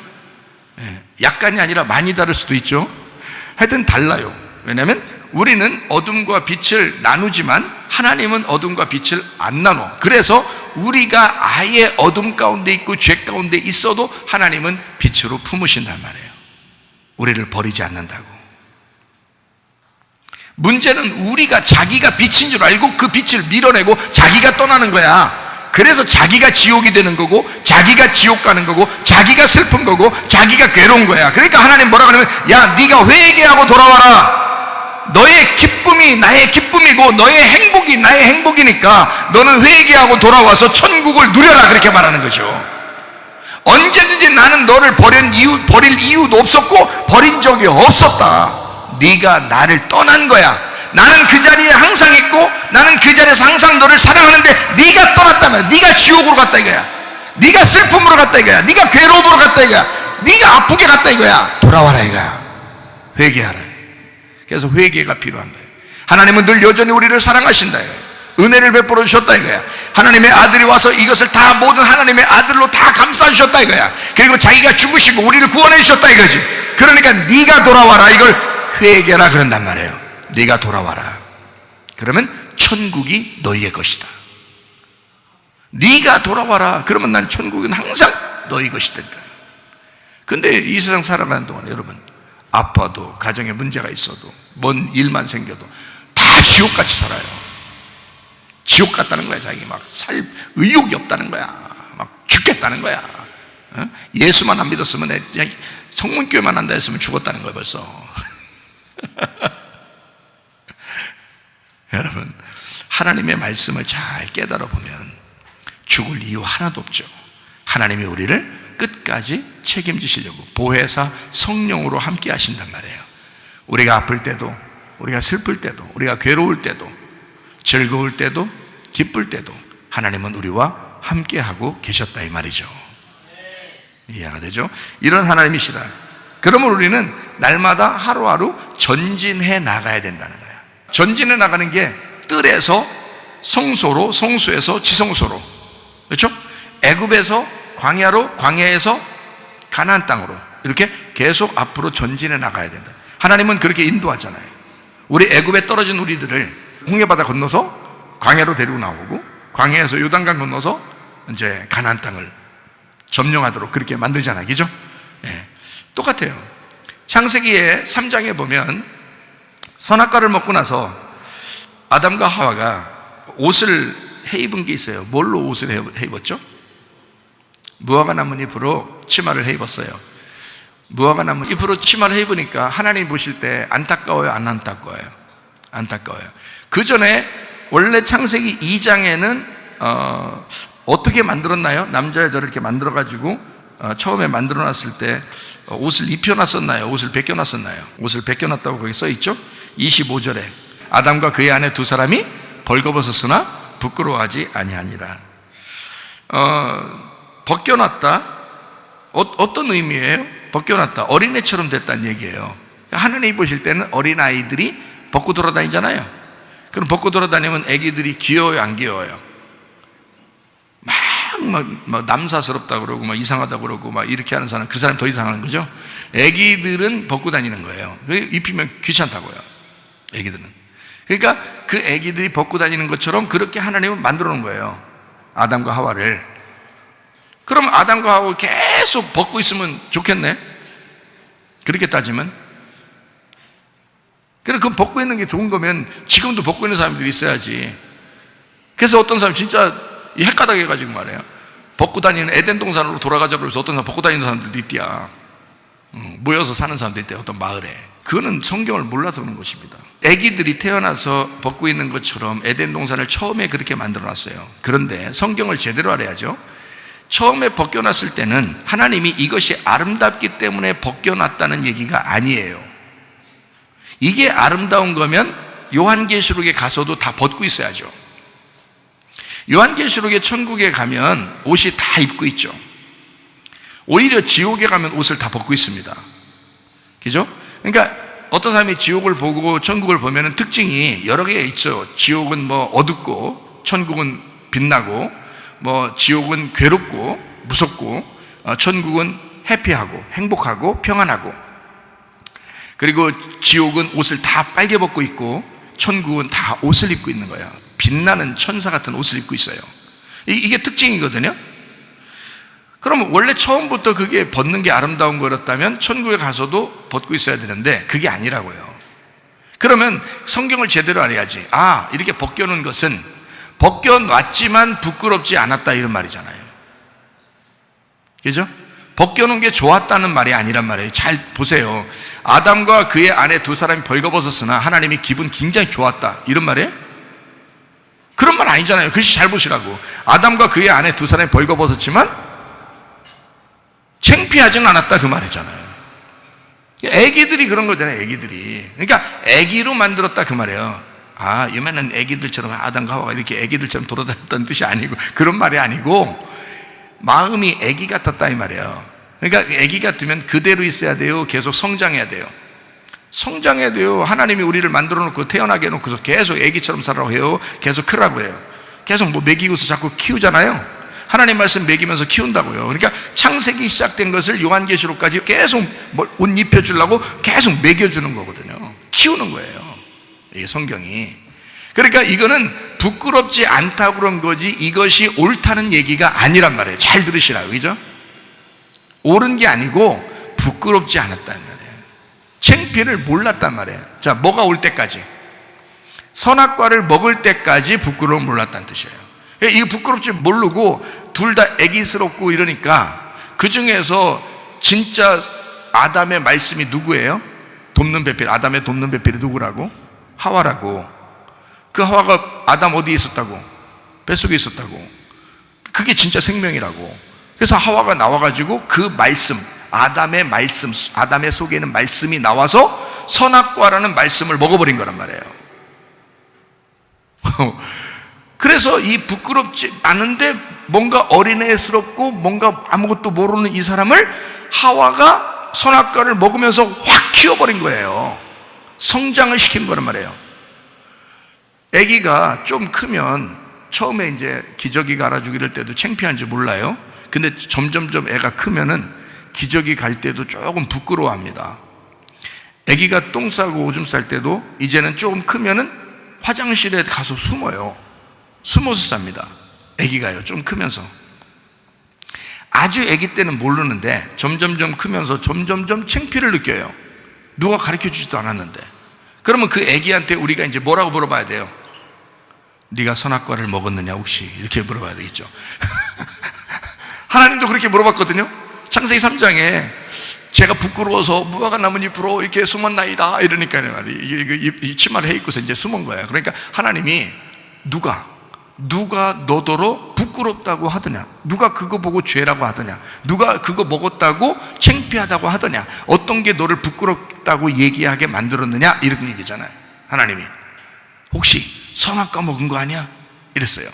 약간이 아니라 많이 다를 수도 있죠. 하여튼 달라요. 왜냐하면 우리는 어둠과 빛을 나누지만 하나님은 어둠과 빛을 안 나눠. 그래서 우리가 아예 어둠 가운데 있고 죄 가운데 있어도 하나님은 빛으로 품으신단 말이에요. 우리를 버리지 않는다고. 문제는 우리가 자기가 빛인 줄 알고 그 빛을 밀어내고 자기가 떠나는 거야. 그래서 자기가 지옥이 되는 거고 자기가 지옥 가는 거고 자기가 슬픈 거고 자기가 괴로운 거야. 그러니까 하나님 뭐라 그러면, 야, 네가 회개하고 돌아와라. 너의 기쁨이 나의 기쁨이고 너의 행복이 나의 행복이니까 너는 회개하고 돌아와서 천국을 누려라, 그렇게 말하는 거죠. 언제든지 나는 너를 버릴 이유도 없었고 버린 적이 없었다. 네가 나를 떠난 거야. 나는 그 자리에 항상 있고 나는 그 자리에서 항상 너를 사랑하는데 네가 떠났다면 네가 지옥으로 갔다 이거야. 네가 슬픔으로 갔다 이거야. 네가 괴로움으로 갔다 이거야. 네가 아프게 갔다 이거야. 돌아와라 이거야. 회개하라. 그래서 회개가 필요한 거예요. 하나님은 늘 여전히 우리를 사랑하신다 이거야. 은혜를 베풀어 주셨다 이거야. 하나님의 아들이 와서 이것을 다 모든 하나님의 아들로 다 감싸 주셨다 이거야. 그리고 자기가 죽으시고 우리를 구원해 주셨다 이거지. 그러니까 네가 돌아와라, 이걸 회개라 그런단 말이에요. 네가 돌아와라. 그러면 천국이 너희의 것이다. 네가 돌아와라. 그러면 난 천국은 항상 너희 것이 된다. 근데 이 세상 살아가는 동안 여러분, 아파도 가정에 문제가 있어도 뭔 일만 생겨도 다 지옥같이 살아요. 지옥 같다는 거야. 자기 막 살 의욕이 없다는 거야. 막 죽겠다는 거야. 예수만 안 믿었으면, 성문교회만 한다 했으면 죽었다는 거야 벌써. 여러분, 하나님의 말씀을 잘 깨달아 보면 죽을 이유 하나도 없죠. 하나님이 우리를 끝까지 책임지시려고 보혜사 성령으로 함께 하신단 말이에요. 우리가 아플 때도, 우리가 슬플 때도, 우리가 괴로울 때도, 즐거울 때도, 기쁠 때도 하나님은 우리와 함께하고 계셨다 이 말이죠. 이해가 되죠? 이런 하나님이시다. 그러면 우리는 날마다 하루하루 전진해 나가야 된다는 거예요. 전진해 나가는 게 뜰에서 성소로, 성소에서 지성소로, 그렇죠? 애굽에서 광야로, 광야에서 가나안 땅으로 이렇게 계속 앞으로 전진해 나가야 된다. 하나님은 그렇게 인도하잖아요. 우리 애굽에 떨어진 우리들을 홍해바다 건너서 광야로 데리고 나오고, 광야에서 요단강 건너서 이제 가나안 땅을 점령하도록 그렇게 만들잖아요. 그죠? 예. 똑같아요. 창세기의 3장에 보면 선악과를 먹고 나서 아담과 하와가 옷을 해 입은 게 있어요. 뭘로 옷을 해 입었죠? 무화과 나무 잎으로 치마를 해 입었어요. 무화과 나무 잎으로 치마를 해 입으니까 하나님 보실 때 안타까워요? 안 안타까워요? 안타까워요. 그 전에 원래 창세기 2장에는 어떻게 만들었나요? 남자 여자를 이렇게 만들어 가지고 처음에 만들어 놨을 때 옷을 입혀 놨었나요? 옷을 벗겨 놨었나요? 옷을 벗겨 놨다고 거기 써 있죠? 25절에 아담과 그의 아내 두 사람이 벌거벗었으나 부끄러워하지 아니하니라. 벗겨놨다. 어떤 의미예요? 벗겨놨다. 어린애처럼 됐다는 얘기예요. 하나님이 보실 때는 어린아이들이 벗고 돌아다니잖아요. 그럼 벗고 돌아다니면 애기들이 귀여워요? 안 귀여워요? 막 남사스럽다고 그러고 막 이상하다고 그러고 막 이렇게 하는 사람, 그 사람 더 이상한 거죠. 애기들은 벗고 다니는 거예요. 입히면 귀찮다고요. 애기들은. 그러니까 그 애기들이 벗고 다니는 것처럼 그렇게 하나님은 만들어 놓은 거예요. 아담과 하와를. 그럼 아담과 하와 계속 벗고 있으면 좋겠네? 그렇게 따지면. 그럼 그 벗고 있는 게 좋은 거면 지금도 벗고 있는 사람들이 있어야지. 그래서 어떤 사람 진짜 헷가닥 해가지고 말이에요. 벗고 다니는 에덴 동산으로 돌아가자고 해서 어떤 사람 벗고 다니는 사람들도 있대야. 모여서 사는 사람들이 있대요. 어떤 마을에. 그거는 성경을 몰라서 그런 것입니다. 애기들이 태어나서 벗고 있는 것처럼 에덴 동산을 처음에 그렇게 만들어 놨어요. 그런데 성경을 제대로 알아야죠. 처음에 벗겨놨을 때는 하나님이 이것이 아름답기 때문에 벗겨놨다는 얘기가 아니에요. 이게 아름다운 거면 요한계시록에 가서도 다 벗고 있어야죠. 요한계시록의 천국에 가면 옷이 다 입고 있죠. 오히려 지옥에 가면 옷을 다 벗고 있습니다. 그죠? 그러니까 어떤 사람이 지옥을 보고 천국을 보면 특징이 여러 개 있죠. 지옥은 뭐 어둡고 천국은 빛나고, 뭐 지옥은 괴롭고 무섭고, 천국은 해피하고 행복하고 평안하고, 그리고 지옥은 옷을 다 빨개 벗고 있고 천국은 다 옷을 입고 있는 거예요. 빛나는 천사 같은 옷을 입고 있어요. 이게 특징이거든요. 그럼 원래 처음부터 그게 벗는 게 아름다운 거였다면 천국에 가서도 벗고 있어야 되는데 그게 아니라고요. 그러면 성경을 제대로 알아야지. 이렇게 벗겨놓은 것은 벗겨놨지만 부끄럽지 않았다 이런 말이잖아요. 그죠? 벗겨놓은 게 좋았다는 말이 아니란 말이에요. 잘 보세요. 아담과 그의 아내 두 사람이 벌거벗었으나 하나님이 기분 굉장히 좋았다 이런 말이에요? 그런 말 아니잖아요. 글씨 잘 보시라고. 아담과 그의 아내 두 사람이 벌거벗었지만 창피하지는 않았다 그 말이잖아요. 애기들이 그런 거잖아요. 애기들이. 그러니까 애기로 만들었다 그 말이에요. 요만한 애기들처럼 아담과 하와가 이렇게 애기들처럼 돌아다녔다는 뜻이 아니고, 그런 말이 아니고 마음이 애기 같았다 이 말이에요. 그러니까 애기 같으면 그대로 있어야 돼요? 계속 성장해야 돼요? 성장해야 돼요. 하나님이 우리를 만들어 놓고 태어나게 해놓고서 계속 애기처럼 살라고 해요? 계속 크라고 해요? 계속 뭐 먹이고서 자꾸 키우잖아요. 하나님 말씀 먹이면서 키운다고요. 그러니까 창세기 시작된 것을 요한계시록까지 계속 옷 입혀주려고 계속 먹여주는 거거든요. 키우는 거예요, 이게 성경이. 그러니까 이거는 부끄럽지 않다고 그런 거지 이것이 옳다는 얘기가 아니란 말이에요. 잘 들으시라고. 그죠? 옳은 게 아니고 부끄럽지 않았다는 말이에요. 창피를 몰랐단 말이에요. 자, 뭐가 올 때까지? 선악과를 먹을 때까지 부끄러움 몰랐다는 뜻이에요. 이거 부끄럽지 모르고 둘 다 애기스럽고 이러니까 그 중에서 진짜 아담의 말씀이 누구예요? 돕는 배필. 아담의 돕는 배필이 누구라고? 하와라고. 그 하와가 아담 어디에 있었다고? 뱃속에 있었다고. 그게 진짜 생명이라고. 그래서 하와가 나와가지고 그 말씀, 아담의 말씀, 아담의 속에 있는 말씀이 나와서 선악과라는 말씀을 먹어버린 거란 말이에요. 그래서 이 부끄럽지 않은데 뭔가 어린애스럽고 뭔가 아무것도 모르는 이 사람을 하와가 선악과를 먹으면서 확 키워버린 거예요. 성장을 시킨 거란 말이에요. 아기가 좀 크면 처음에 이제 기저귀 갈아주기 이럴 때도 창피한지 몰라요. 근데 점점점 애가 크면은 기저귀 갈 때도 조금 부끄러워합니다. 아기가 똥 싸고 오줌 쌀 때도 이제는 조금 크면은 화장실에 가서 숨어요. 숨어서 쌉니다. 아기가요, 좀 크면서. 아주 아기 때는 모르는데 점점점 크면서 점점점 창피를 느껴요. 누가 가르쳐 주지도 않았는데. 그러면 그 아기한테 우리가 이제 뭐라고 물어봐야 돼요? 네가 선악과를 먹었느냐 혹시? 이렇게 물어봐야 되겠죠. 하나님도 그렇게 물어봤거든요. 창세기 3장에 제가 부끄러워서 무화과 나뭇잎으로 이렇게 숨었나이다 이러니까요, 이 치마를 해 입고서 이제 숨은 거예요. 그러니까 하나님이 누가 너더러 부끄럽다고 하더냐, 누가 그거 보고 죄라고 하더냐, 누가 그거 먹었다고 창피하다고 하더냐, 어떤 게 너를 부끄럽다고 얘기하게 만들었느냐, 이런 얘기잖아요. 하나님이 혹시 선악과 먹은 거 아니야? 이랬어요.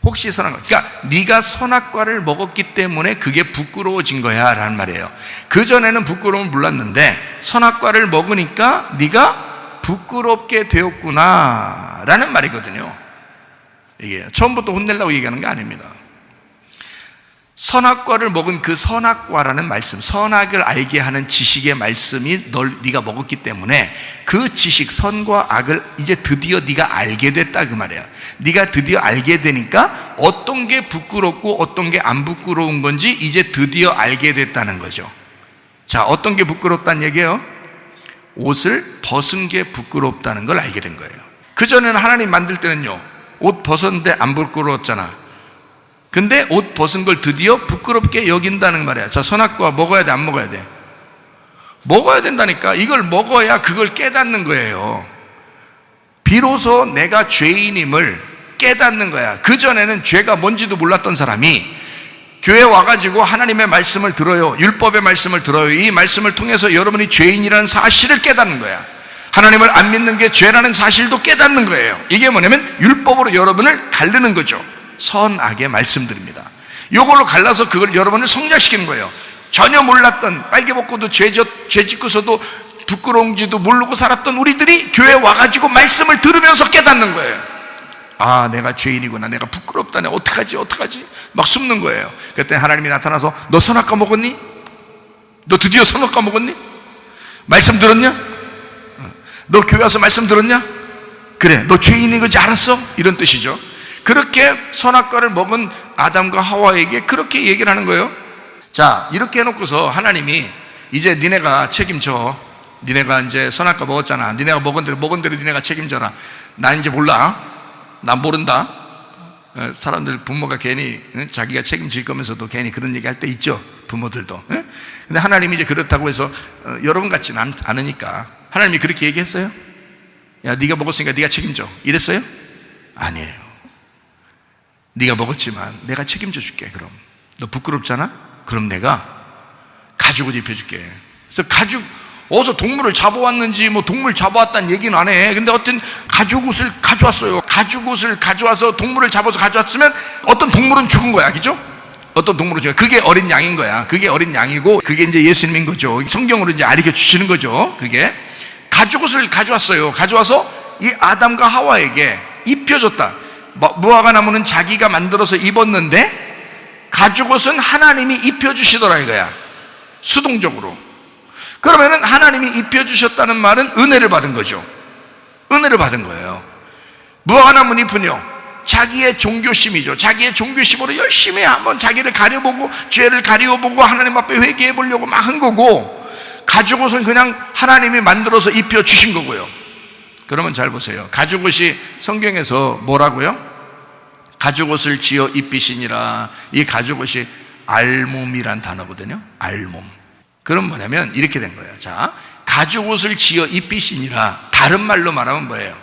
혹시 선악과, 그러니까 네가 선악과를 먹었기 때문에 그게 부끄러워진 거야 라는 말이에요. 그전에는 부끄러움을 몰랐는데 선악과를 먹으니까 네가 부끄럽게 되었구나 라는 말이거든요. 이게 처음부터 혼내려고 얘기하는 게 아닙니다. 선악과를 먹은 그 선악과라는 말씀, 선악을 알게 하는 지식의 말씀이 네가 먹었기 때문에 그 지식, 선과 악을 이제 드디어 네가 알게 됐다 그 말이야. 네가 드디어 알게 되니까 어떤 게 부끄럽고 어떤 게 안 부끄러운 건지 이제 드디어 알게 됐다는 거죠. 자, 어떤 게 부끄럽다는 얘기예요? 옷을 벗은 게 부끄럽다는 걸 알게 된 거예요. 그전에는 하나님 만들 때는요, 옷 벗었는데 안 부끄러웠잖아. 근데 옷 벗은 걸 드디어 부끄럽게 여긴다는 말이야. 자, 선악과 먹어야 돼, 안 먹어야 돼? 먹어야 된다니까. 이걸 먹어야 그걸 깨닫는 거예요. 비로소 내가 죄인임을 깨닫는 거야. 그전에는 죄가 뭔지도 몰랐던 사람이 교회 와가지고 하나님의 말씀을 들어요. 율법의 말씀을 들어요. 이 말씀을 통해서 여러분이 죄인이라는 사실을 깨닫는 거야. 하나님을 안 믿는 게 죄라는 사실도 깨닫는 거예요. 이게 뭐냐면 율법으로 여러분을 가르는 거죠. 선악의 말씀들입니다. 이걸로 갈라서 그걸 여러분을 성장시키는 거예요. 전혀 몰랐던, 빨개 벗고도 죄 짓고서도 부끄러운지도 모르고 살았던 우리들이 교회 와가지고 말씀을 들으면서 깨닫는 거예요. 아, 내가 죄인이구나, 내가 부끄럽다, 내가 어떡하지 막 숨는 거예요. 그때 하나님이 나타나서 너 선악과 먹었니? 너 드디어 선악과 먹었니? 말씀 들었냐? 너 교회 와서 말씀 들었냐? 그래, 너 죄인인 거지 알았어? 이런 뜻이죠. 그렇게 선악과를 먹은 아담과 하와에게 그렇게 얘기를 하는 거예요. 자, 이렇게 해놓고서 하나님이 이제 니네가 책임져. 니네가 이제 선악과 먹었잖아. 니네가 먹은 대로 니네가 책임져라. 나 이제 몰라. 난 모른다. 사람들, 부모가 괜히 자기가 책임질 거면서도 괜히 그런 얘기 할 때 있죠. 부모들도. 근데 하나님이 이제 그렇다고 해서 여러분 같지는 않으니까 하나님이 그렇게 얘기했어요? 야, 네가 먹었으니까 네가 책임져. 이랬어요? 아니에요. 네가 먹었지만 내가 책임져 줄게. 그럼 너 부끄럽잖아? 그럼 내가 가죽을 입혀줄게. 그래서 가죽, 어디서 동물을 잡아왔는지 뭐 동물 잡아왔다는 얘기는 안 해. 근데 어떤 가죽옷을 가져왔어요. 가죽옷을 가져와서 동물을 잡아서 가져왔으면 어떤 동물은 죽은 거야, 그죠? 어떤 동물은 죽은 거야. 그게 어린 양인 거야. 그게 어린 양이고 그게 이제 예수님인 거죠. 성경으로 이제 알려 주시는 거죠. 그게 가죽옷을 가져왔어요. 가져와서 이 아담과 하와에게 입혀줬다. 무화과 나무는 자기가 만들어서 입었는데 가죽옷은 하나님이 입혀주시더라 이거야. 수동적으로. 그러면은 하나님이 입혀주셨다는 말은 은혜를 받은 거죠. 은혜를 받은 거예요. 무화과 나무 잎은요, 자기의 종교심이죠. 자기의 종교심으로 열심히 한번 자기를 가려보고 죄를 가려보고 하나님 앞에 회개해 보려고 막 한 거고, 가죽옷은 그냥 하나님이 만들어서 입혀주신 거고요. 그러면 잘 보세요. 가죽옷이 성경에서 뭐라고요? 가죽옷을 지어 입히시니라. 이 가죽옷이 알몸이란 단어거든요. 알몸. 그럼 뭐냐면 이렇게 된 거예요. 자, 가죽옷을 지어 입히시니라. 다른 말로 말하면 뭐예요?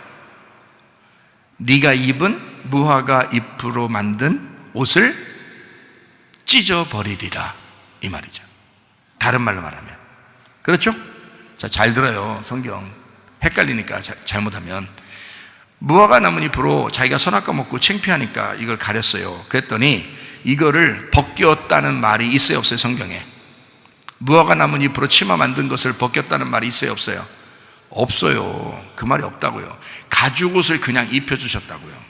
네가 입은 무화과 잎으로 만든 옷을 찢어버리리라 이 말이죠. 다른 말로 말하면 그렇죠? 자, 잘 들어요. 성경 헷갈리니까 잘못하면 무화과 나무 잎으로 자기가 선악과 먹고 창피하니까 이걸 가렸어요. 그랬더니 이거를 벗겼다는 말이 있어요 없어요? 성경에 무화과 나무 잎으로 치마 만든 것을 벗겼다는 말이 있어요 없어요? 없어요. 그 말이 없다고요. 가죽옷을 그냥 입혀주셨다고요.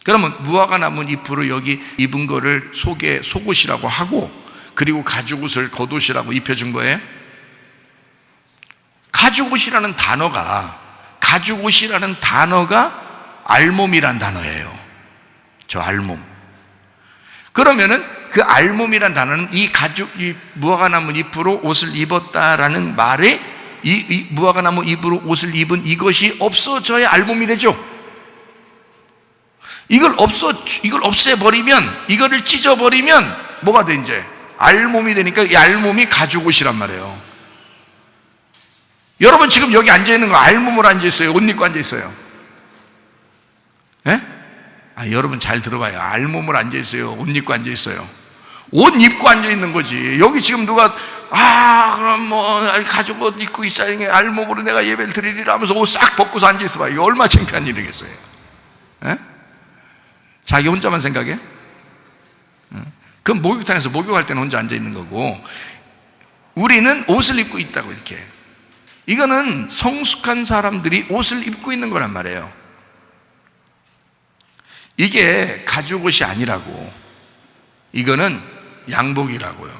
그러면 무화과 나무 잎으로 여기 입은 거를 속에 속옷이라고 하고 그리고 가죽옷을 겉옷이라고 입혀준 거예요. 가죽옷이라는 단어가 알몸이란 단어예요. 저 알몸. 그러면은 그 알몸이란 단어는 이 무화과 나무 잎으로 옷을 입었다라는 말에 이 무화과 나무 잎으로 옷을 입은 이것이 없어져야 알몸이 되죠. 이걸 없애버리면, 이거를 찢어버리면 뭐가 돼 이제? 알몸이 되니까 이 알몸이 가죽옷이란 말이에요. 여러분 지금 여기 앉아있는 거 알몸으로 앉아있어요? 옷 입고 앉아있어요? 예? 여러분 잘 들어봐요. 알몸으로 앉아있어요? 옷 입고 앉아있어요? 옷 입고 앉아있는 거지. 여기 지금 누가 그럼 뭐 가죽옷 입고 있어야 알몸으로 내가 예배를 드리리라 하면서 옷 싹 벗고서 앉아있어 봐요. 이거 얼마나 창피한 일이겠어요? 예? 자기 혼자만 생각해? 그럼 목욕탕에서 목욕할 때는 혼자 앉아있는 거고 우리는 옷을 입고 있다고 이렇게. 이거는 성숙한 사람들이 옷을 입고 있는 거란 말이에요. 이게 가죽옷이 아니라고. 이거는 양복이라고요.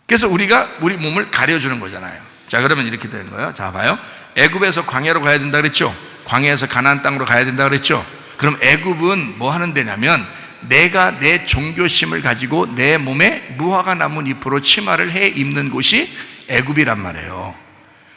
그래서 우리가 우리 몸을 가려주는 거잖아요. 자, 그러면 이렇게 되는 거예요. 자, 봐요. 애굽에서 광야로 가야 된다 그랬죠? 광야에서 가나안 땅으로 가야 된다 그랬죠? 그럼 애굽은 뭐 하는 데냐면 내가 내 종교심을 가지고 내 몸에 무화과 나무 잎으로 치마를 해 입는 곳이 애굽이란 말이에요.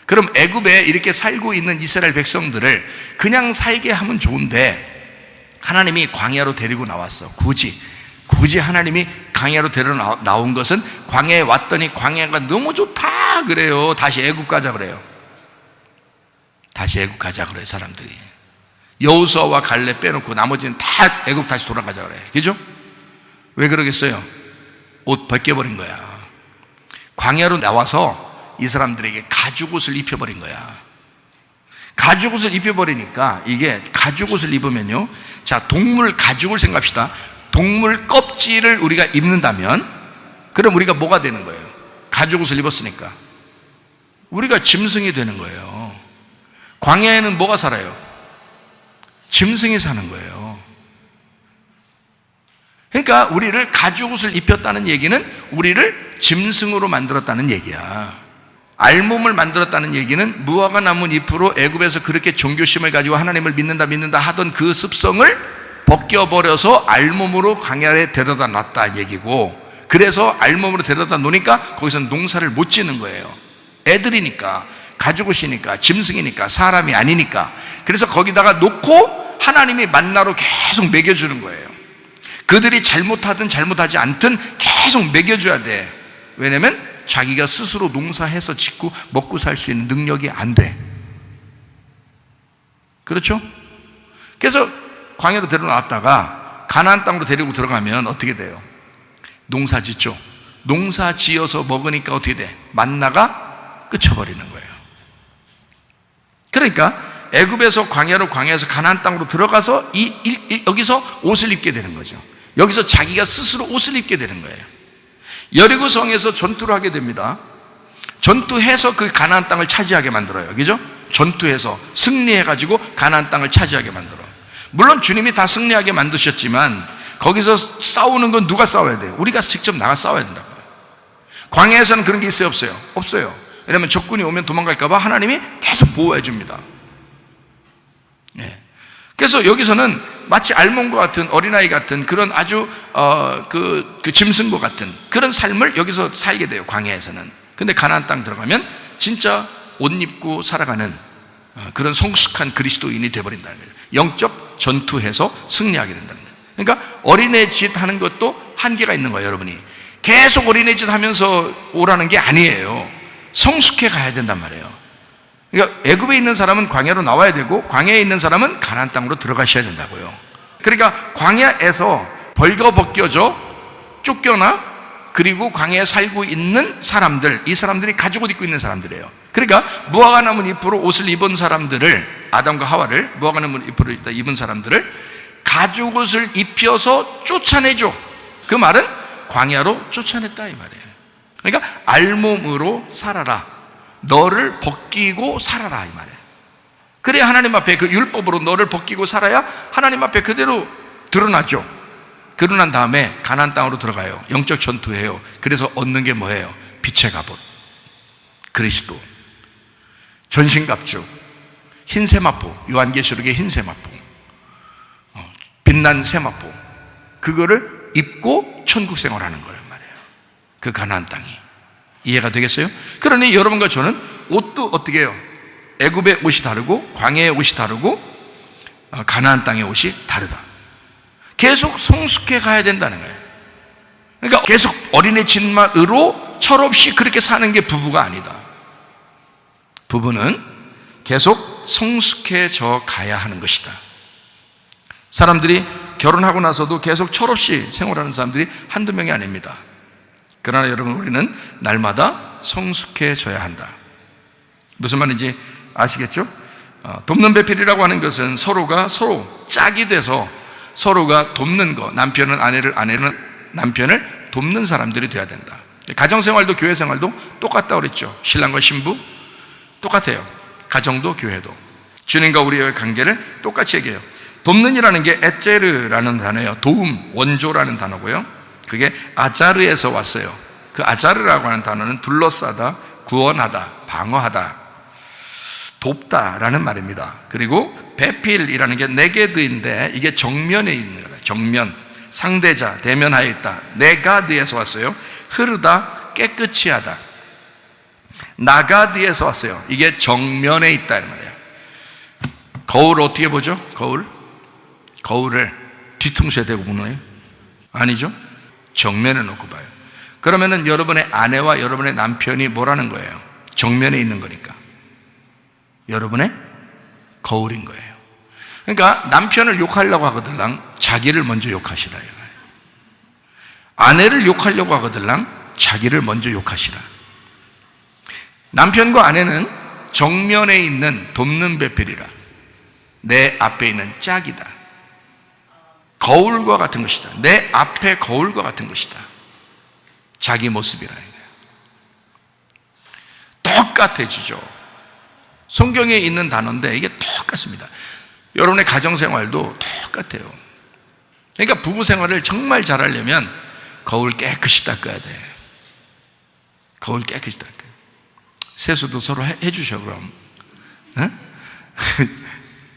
그럼 애굽에 이렇게 살고 있는 이스라엘 백성들을 그냥 살게 하면 좋은데 하나님이 광야로 데리고 나왔어. 굳이 하나님이 광야로 데리고 나온 것은 광야에 왔더니 광야가 너무 좋다 그래요. 다시 애굽 가자 그래요. 다시 애굽 가자 그래요 사람들이. 여호수아와 갈렙 빼놓고 나머지는 다 애굽 다시 돌아가자 그래. 그죠? 왜 그러겠어요? 옷 벗겨버린 거야. 광야로 나와서 이 사람들에게 가죽옷을 입혀버린 거야. 가죽옷을 입혀버리니까 이게 가죽옷을 입으면요, 자, 동물 가죽을 생각합시다. 동물 껍질을 우리가 입는다면 그럼 우리가 뭐가 되는 거예요? 가죽옷을 입었으니까 우리가 짐승이 되는 거예요. 광야에는 뭐가 살아요? 짐승이 사는 거예요. 그러니까 우리를 가죽옷을 입혔다는 얘기는 우리를 짐승으로 만들었다는 얘기야. 알몸을 만들었다는 얘기는 무화과 나무 잎으로 애굽에서 그렇게 종교심을 가지고 하나님을 믿는다 하던 그 습성을 벗겨버려서 알몸으로 광야에 데려다 놨다 얘기고, 그래서 알몸으로 데려다 놓으니까 거기서 농사를 못 짓는 거예요. 애들이니까, 가죽옷이니까, 짐승이니까, 사람이 아니니까. 그래서 거기다가 놓고 하나님이 만나로 계속 먹여주는 거예요. 그들이 잘못하든 잘못하지 않든 계속 먹여줘야 돼. 왜냐면 자기가 스스로 농사해서 짓고 먹고 살 수 있는 능력이 안 돼. 그렇죠? 그래서 광야로 데려놨다가 가나안 땅으로 데리고 들어가면 어떻게 돼요? 농사 짓죠. 농사 지어서 먹으니까 어떻게 돼? 만나가 끝쳐버리는 거예요. 그러니까 애굽에서 광야에서 가나안 땅으로 들어가서 여기서 옷을 입게 되는 거죠. 여기서 자기가 스스로 옷을 입게 되는 거예요. 여리고성에서 전투를 하게 됩니다. 전투해서 그 가나안 땅을 차지하게 만들어요. 그죠? 전투해서 승리해가지고 가나안 땅을 차지하게 만들어요. 물론 주님이 다 승리하게 만드셨지만 거기서 싸우는 건 누가 싸워야 돼요? 우리가 직접 나가 싸워야 된다고요. 광야에서는 그런 게 있어요 없어요? 없어요. 왜냐하면 적군이 오면 도망갈까 봐 하나님이 계속 보호해 줍니다. 네. 그래서 여기서는 마치 알몸과 같은 어린아이 같은 그런 아주 그 짐승과 같은 그런 삶을 여기서 살게 돼요. 광야에서는. 근데 가나안 땅 들어가면 진짜 옷 입고 살아가는 그런 성숙한 그리스도인이 되어버린다는 거예요. 영적 전투해서 승리하게 된다는 거예요. 그러니까 어린애 짓 하는 것도 한계가 있는 거예요. 여러분이 계속 어린애 짓 하면서 오라는 게 아니에요. 성숙해 가야 된단 말이에요. 그러니까 애굽에 있는 사람은 광야로 나와야 되고 광야에 있는 사람은 가나안 땅으로 들어가셔야 된다고요. 그러니까 광야에서 벌거벗겨져 쫓겨나 그리고 광야에 살고 있는 사람들, 이 사람들이 가죽옷 입고 있는 사람들이에요. 그러니까 무화과 나무 잎으로 옷을 입은 사람들을, 아담과 하와를 무화과 나무 잎으로 입은 사람들을 가죽옷을 입혀서 쫓아내죠. 그 말은 광야로 쫓아냈다 이 말이에요. 그러니까 알몸으로 살아라, 너를 벗기고 살아라 이 말이에요. 그래야 하나님 앞에 그 율법으로 너를 벗기고 살아야 하나님 앞에 그대로 드러나죠. 드러난 다음에 가나안 땅으로 들어가요. 영적 전투해요. 그래서 얻는 게 뭐예요? 빛의 갑옷, 그리스도, 전신갑주, 흰 세마포, 요한계시록의 흰 세마포, 빛난 세마포, 그거를 입고 천국 생활하는 거란 말이에요. 그 가나안 땅이. 이해가 되겠어요? 그러니 여러분과 저는 옷도 어떻게 해요? 애굽의 옷이 다르고 광야의 옷이 다르고 가나안 땅의 옷이 다르다. 계속 성숙해 가야 된다는 거예요. 그러니까 계속 어린애 짓만으로 철없이 그렇게 사는 게 부부가 아니다. 부부는 계속 성숙해져 가야 하는 것이다. 사람들이 결혼하고 나서도 계속 철없이 생활하는 사람들이 한두 명이 아닙니다. 그러나 여러분, 우리는 날마다 성숙해져야 한다. 무슨 말인지 아시겠죠? 돕는 배필이라고 하는 것은 서로가 서로 짝이 돼서 서로가 돕는 거, 남편은 아내를, 아내는 남편을 돕는 사람들이 돼야 된다. 가정생활도 교회생활도 똑같다고 그랬죠. 신랑과 신부 똑같아요. 가정도 교회도. 주님과 우리의 관계를 똑같이 얘기해요. 돕는이라는 게 에제르라는 단어예요. 도움, 원조라는 단어고요. 그게 아자르에서 왔어요. 그 아자르라고 하는 단어는 둘러싸다, 구원하다, 방어하다, 돕다라는 말입니다. 그리고 베필이라는 게 네게드인데 이게 정면에 있는 거다. 정면, 상대자, 대면하에 있다. 네가드에서 왔어요. 흐르다, 깨끗이 하다. 나가드에서 왔어요. 이게 정면에 있다 이 말이에요. 거울 어떻게 보죠? 거울을 뒤통수에 대고 보는 거예요? 아니죠? 정면에 놓고 봐요. 그러면은 여러분의 아내와 여러분의 남편이 뭐라는 거예요? 정면에 있는 거니까 여러분의 거울인 거예요. 그러니까 남편을 욕하려고 하거들랑 자기를 먼저 욕하시라. 아내를 욕하려고 하거들랑 자기를 먼저 욕하시라. 남편과 아내는 정면에 있는 돕는 배필이라. 내 앞에 있는 짝이다. 거울과 같은 것이다. 내 앞에 거울과 같은 것이다. 자기 모습이라. 똑같아지죠. 성경에 있는 단어인데 이게 똑같습니다. 여러분의 가정생활도 똑같아요. 그러니까 부부생활을 정말 잘하려면 거울 깨끗이 닦아야 돼. 거울 깨끗이 닦아야 돼. 세수도 서로 해주셔. 그럼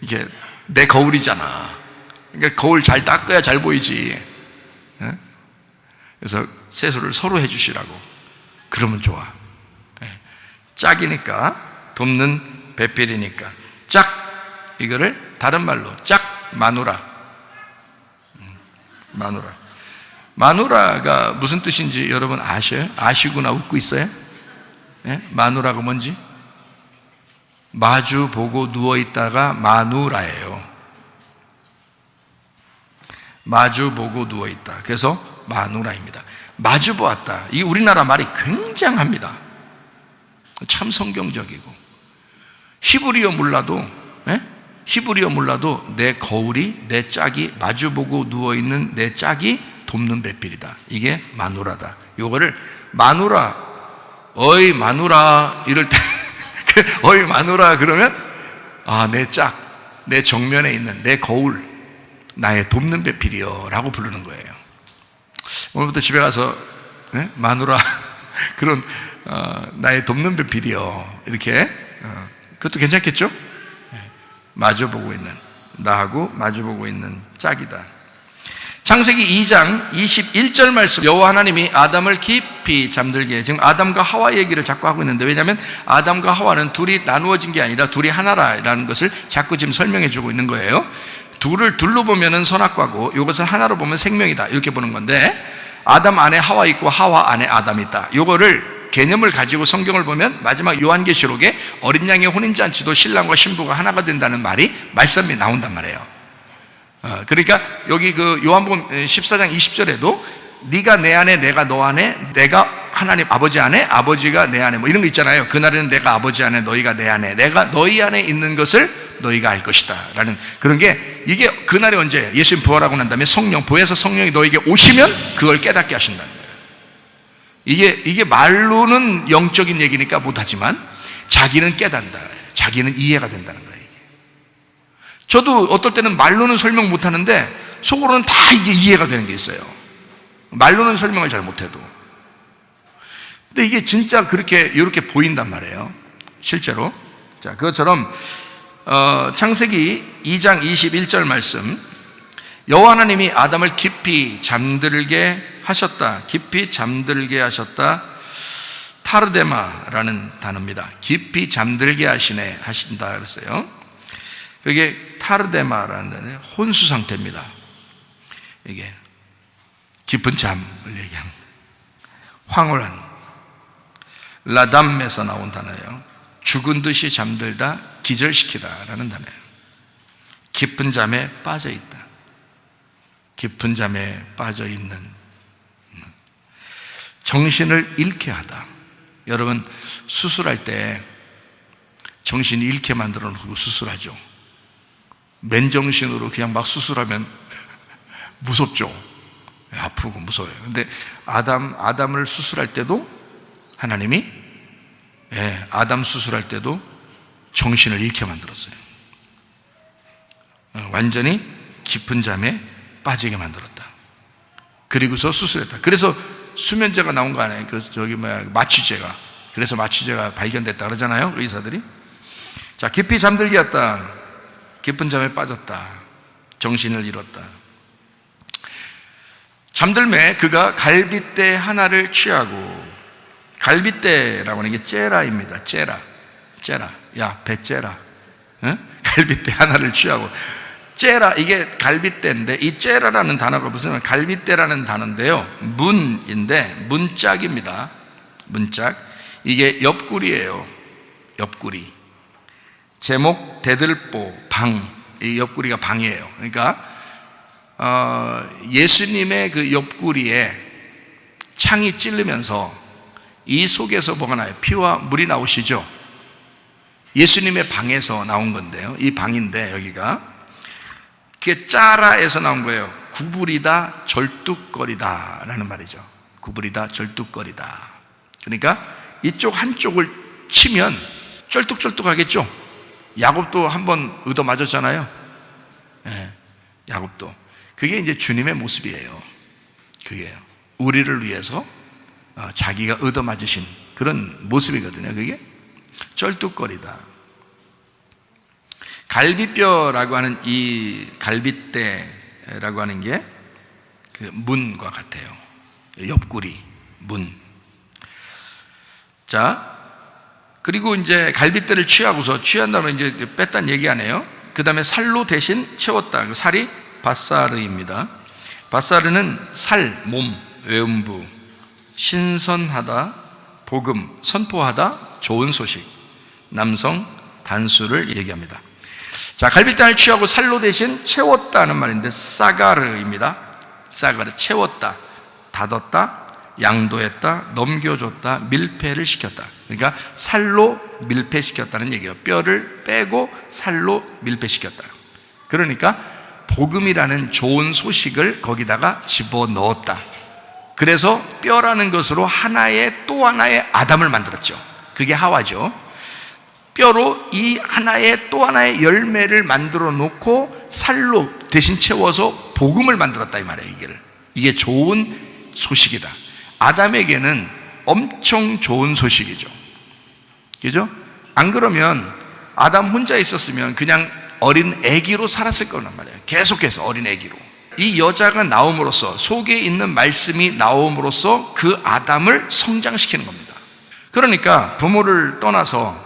이게 내 거울이잖아. 그러니까 거울 잘 닦아야 잘 보이지. 그래서 세수를 서로 해주시라고. 그러면 좋아. 짝이니까, 돕는 배필이니까. 짝, 이거를 다른 말로 짝 마누라. 마누라. 마누라가 무슨 뜻인지 여러분 아셔요? 아시구나 웃고 있어요? 마누라가 뭔지? 마주 보고 누워있다가 마누라예요. 마주 보고 누워있다. 그래서 마누라입니다. 마주 보았다. 이 우리나라 말이 굉장합니다. 참 성경적이고. 히브리어 몰라도 내 거울이, 내 짝이, 마주 보고 누워있는 내 짝이 돕는 배필이다. 이게 마누라다. 요거를 마누라, 어이 마누라 이럴 때 어이 마누라 그러면 내 짝, 내 정면에 있는 내 거울, 나의 돕는 배필이요 라고 부르는 거예요. 오늘부터 집에 가서 마누라 그런 나의 돕는 배필이요 이렇게 그것도 괜찮겠죠? 마주보고 있는, 나하고 마주보고 있는 짝이다. 창세기 2장 21절 말씀, 여호와 하나님이 아담을 깊이 잠들게, 지금 아담과 하와 얘기를 자꾸 하고 있는데, 왜냐하면 아담과 하와는 둘이 나누어진 게 아니라 둘이 하나라라는 것을 자꾸 지금 설명해 주고 있는 거예요. 둘을 둘로 보면은 선악과고 이것을 하나로 보면 생명이다 이렇게 보는 건데, 아담 안에 하와 있고 하와 안에 아담이 있다. 이거를 개념을 가지고 성경을 보면 마지막 요한계시록에 어린 양의 혼인잔치도 신랑과 신부가 하나가 된다는 말씀이 나온단 말이에요. 그러니까 여기 그 요한복음 14장 20절에도 네가 내 안에 내가 너 안에 내가 하나님 아버지 안에 아버지가 내 안에 뭐 이런 거 있잖아요. 그날에는 내가 아버지 안에 너희가 내 안에 내가 너희 안에 있는 것을 너희가 알 것이다 라는 그런 게 이게 그날이 언제예요? 예수님 부활하고 난 다음에 성령 보혜사 성령이 너에게 오시면 그걸 깨닫게 하신다는 거예요. 이게 말로는 영적인 얘기니까 못하지만 자기는 깨닫는다. 자기는 이해가 된다는 거예요. 저도 어떨 때는 말로는 설명 못하는데 속으로는 다 이게 이해가 되는 게 있어요. 말로는 설명을 잘 못해도. 근데 이게 진짜 이렇게 보인단 말이에요. 실제로. 자, 그것처럼 창세기 2장 21절 말씀, 여호와 하나님이 아담을 깊이 잠들게 하셨다. 깊이 잠들게 하셨다. 타르데마라는 단어입니다. 깊이 잠들게 하신다 그랬어요. 그게 타르데마라는 단어는 혼수 상태입니다. 이게 깊은 잠을 얘기합니다. 황홀한 라담에서 나온 단어예요. 죽은 듯이 잠들다, 기절시키다 라는 단어예요. 깊은 잠에 빠져 있다. 깊은 잠에 빠져 있는, 정신을 잃게 하다. 여러분 수술할 때 정신이 잃게 만들어 놓고 수술하죠. 맨정신으로 그냥 막 수술하면 무섭죠. 아프고 무서워요. 근데 아담을 수술할 때도 하나님이 아담 수술할 때도 정신을 잃게 만들었어요. 완전히 깊은 잠에 빠지게 만들었다. 그리고서 수술했다. 그래서 수면제가 나온 거 아니에요? 마취제가. 그래서 마취제가 발견됐다 그러잖아요, 의사들이. 자, 깊이 잠들게 했다. 깊은 잠에 빠졌다. 정신을 잃었다. 잠들매 그가 갈빗대 하나를 취하고, 갈빗대라고 하는 게 째라입니다. 째라. 야, 배 째라. 갈빗대 하나를 취하고. 째라, 이게 갈빗대인데, 이 째라라는 단어가 무슨 갈빗대라는 단어인데요, 문인데 문짝입니다. 문짝. 이게 옆구리예요. 옆구리. 제목 대들보 방. 이 옆구리가 방이에요. 그러니까 예수님의 그 옆구리에 창이 찔르면서 이 속에서 뭐가 나요? 피와 물이 나오시죠. 예수님의 방에서 나온 건데요, 이 방인데 여기가 그게 짜라에서 나온 거예요. 구부리다 절뚝거리다 라는 말이죠. 구부리다 절뚝거리다. 그러니까 이쪽 한쪽을 치면 쩔뚝쩔뚝하겠죠. 야곱도 한번 얻어 맞았잖아요. 야곱도. 그게 이제 주님의 모습이에요. 그게 우리를 위해서 자기가 얻어 맞으신 그런 모습이거든요. 그게 쩔뚝거리다. 갈비뼈라고 하는 이 갈빗대라고 하는 게 그 문과 같아요. 옆구리 문. 자, 그리고 이제 갈빗대를 취하고서, 취한 다음에 이제 뺐다는 얘기 안 해요. 그 다음에 살로 대신 채웠다. 그 살이 바사르입니다. 바사르는 살, 몸, 외음부, 신선하다, 복음, 선포하다, 좋은 소식, 남성, 단수를 얘기합니다. 자, 갈빗대를 취하고 살로 대신 채웠다는 말인데 사가르입니다. 사가르, 채웠다, 닫았다, 양도했다, 넘겨줬다, 밀폐를 시켰다. 그러니까 살로 밀폐시켰다는 얘기예요. 뼈를 빼고 살로 밀폐시켰다. 그러니까 복음이라는 좋은 소식을 거기다가 집어넣었다. 그래서 뼈라는 것으로 또 하나의 아담을 만들었죠. 그게 하와죠. 뼈로 이 또 하나의 열매를 만들어 놓고 살로 대신 채워서 복음을 만들었다 이 말이에요. 이게 좋은 소식이다. 아담에게는 엄청 좋은 소식이죠. 그죠? 안 그러면 아담 혼자 있었으면 그냥 어린 아기로 살았을 거란 말이에요. 계속해서 어린 아기로. 이 여자가 나옴으로써, 속에 있는 말씀이 나옴으로써 그 아담을 성장시키는 겁니다. 그러니까 부모를 떠나서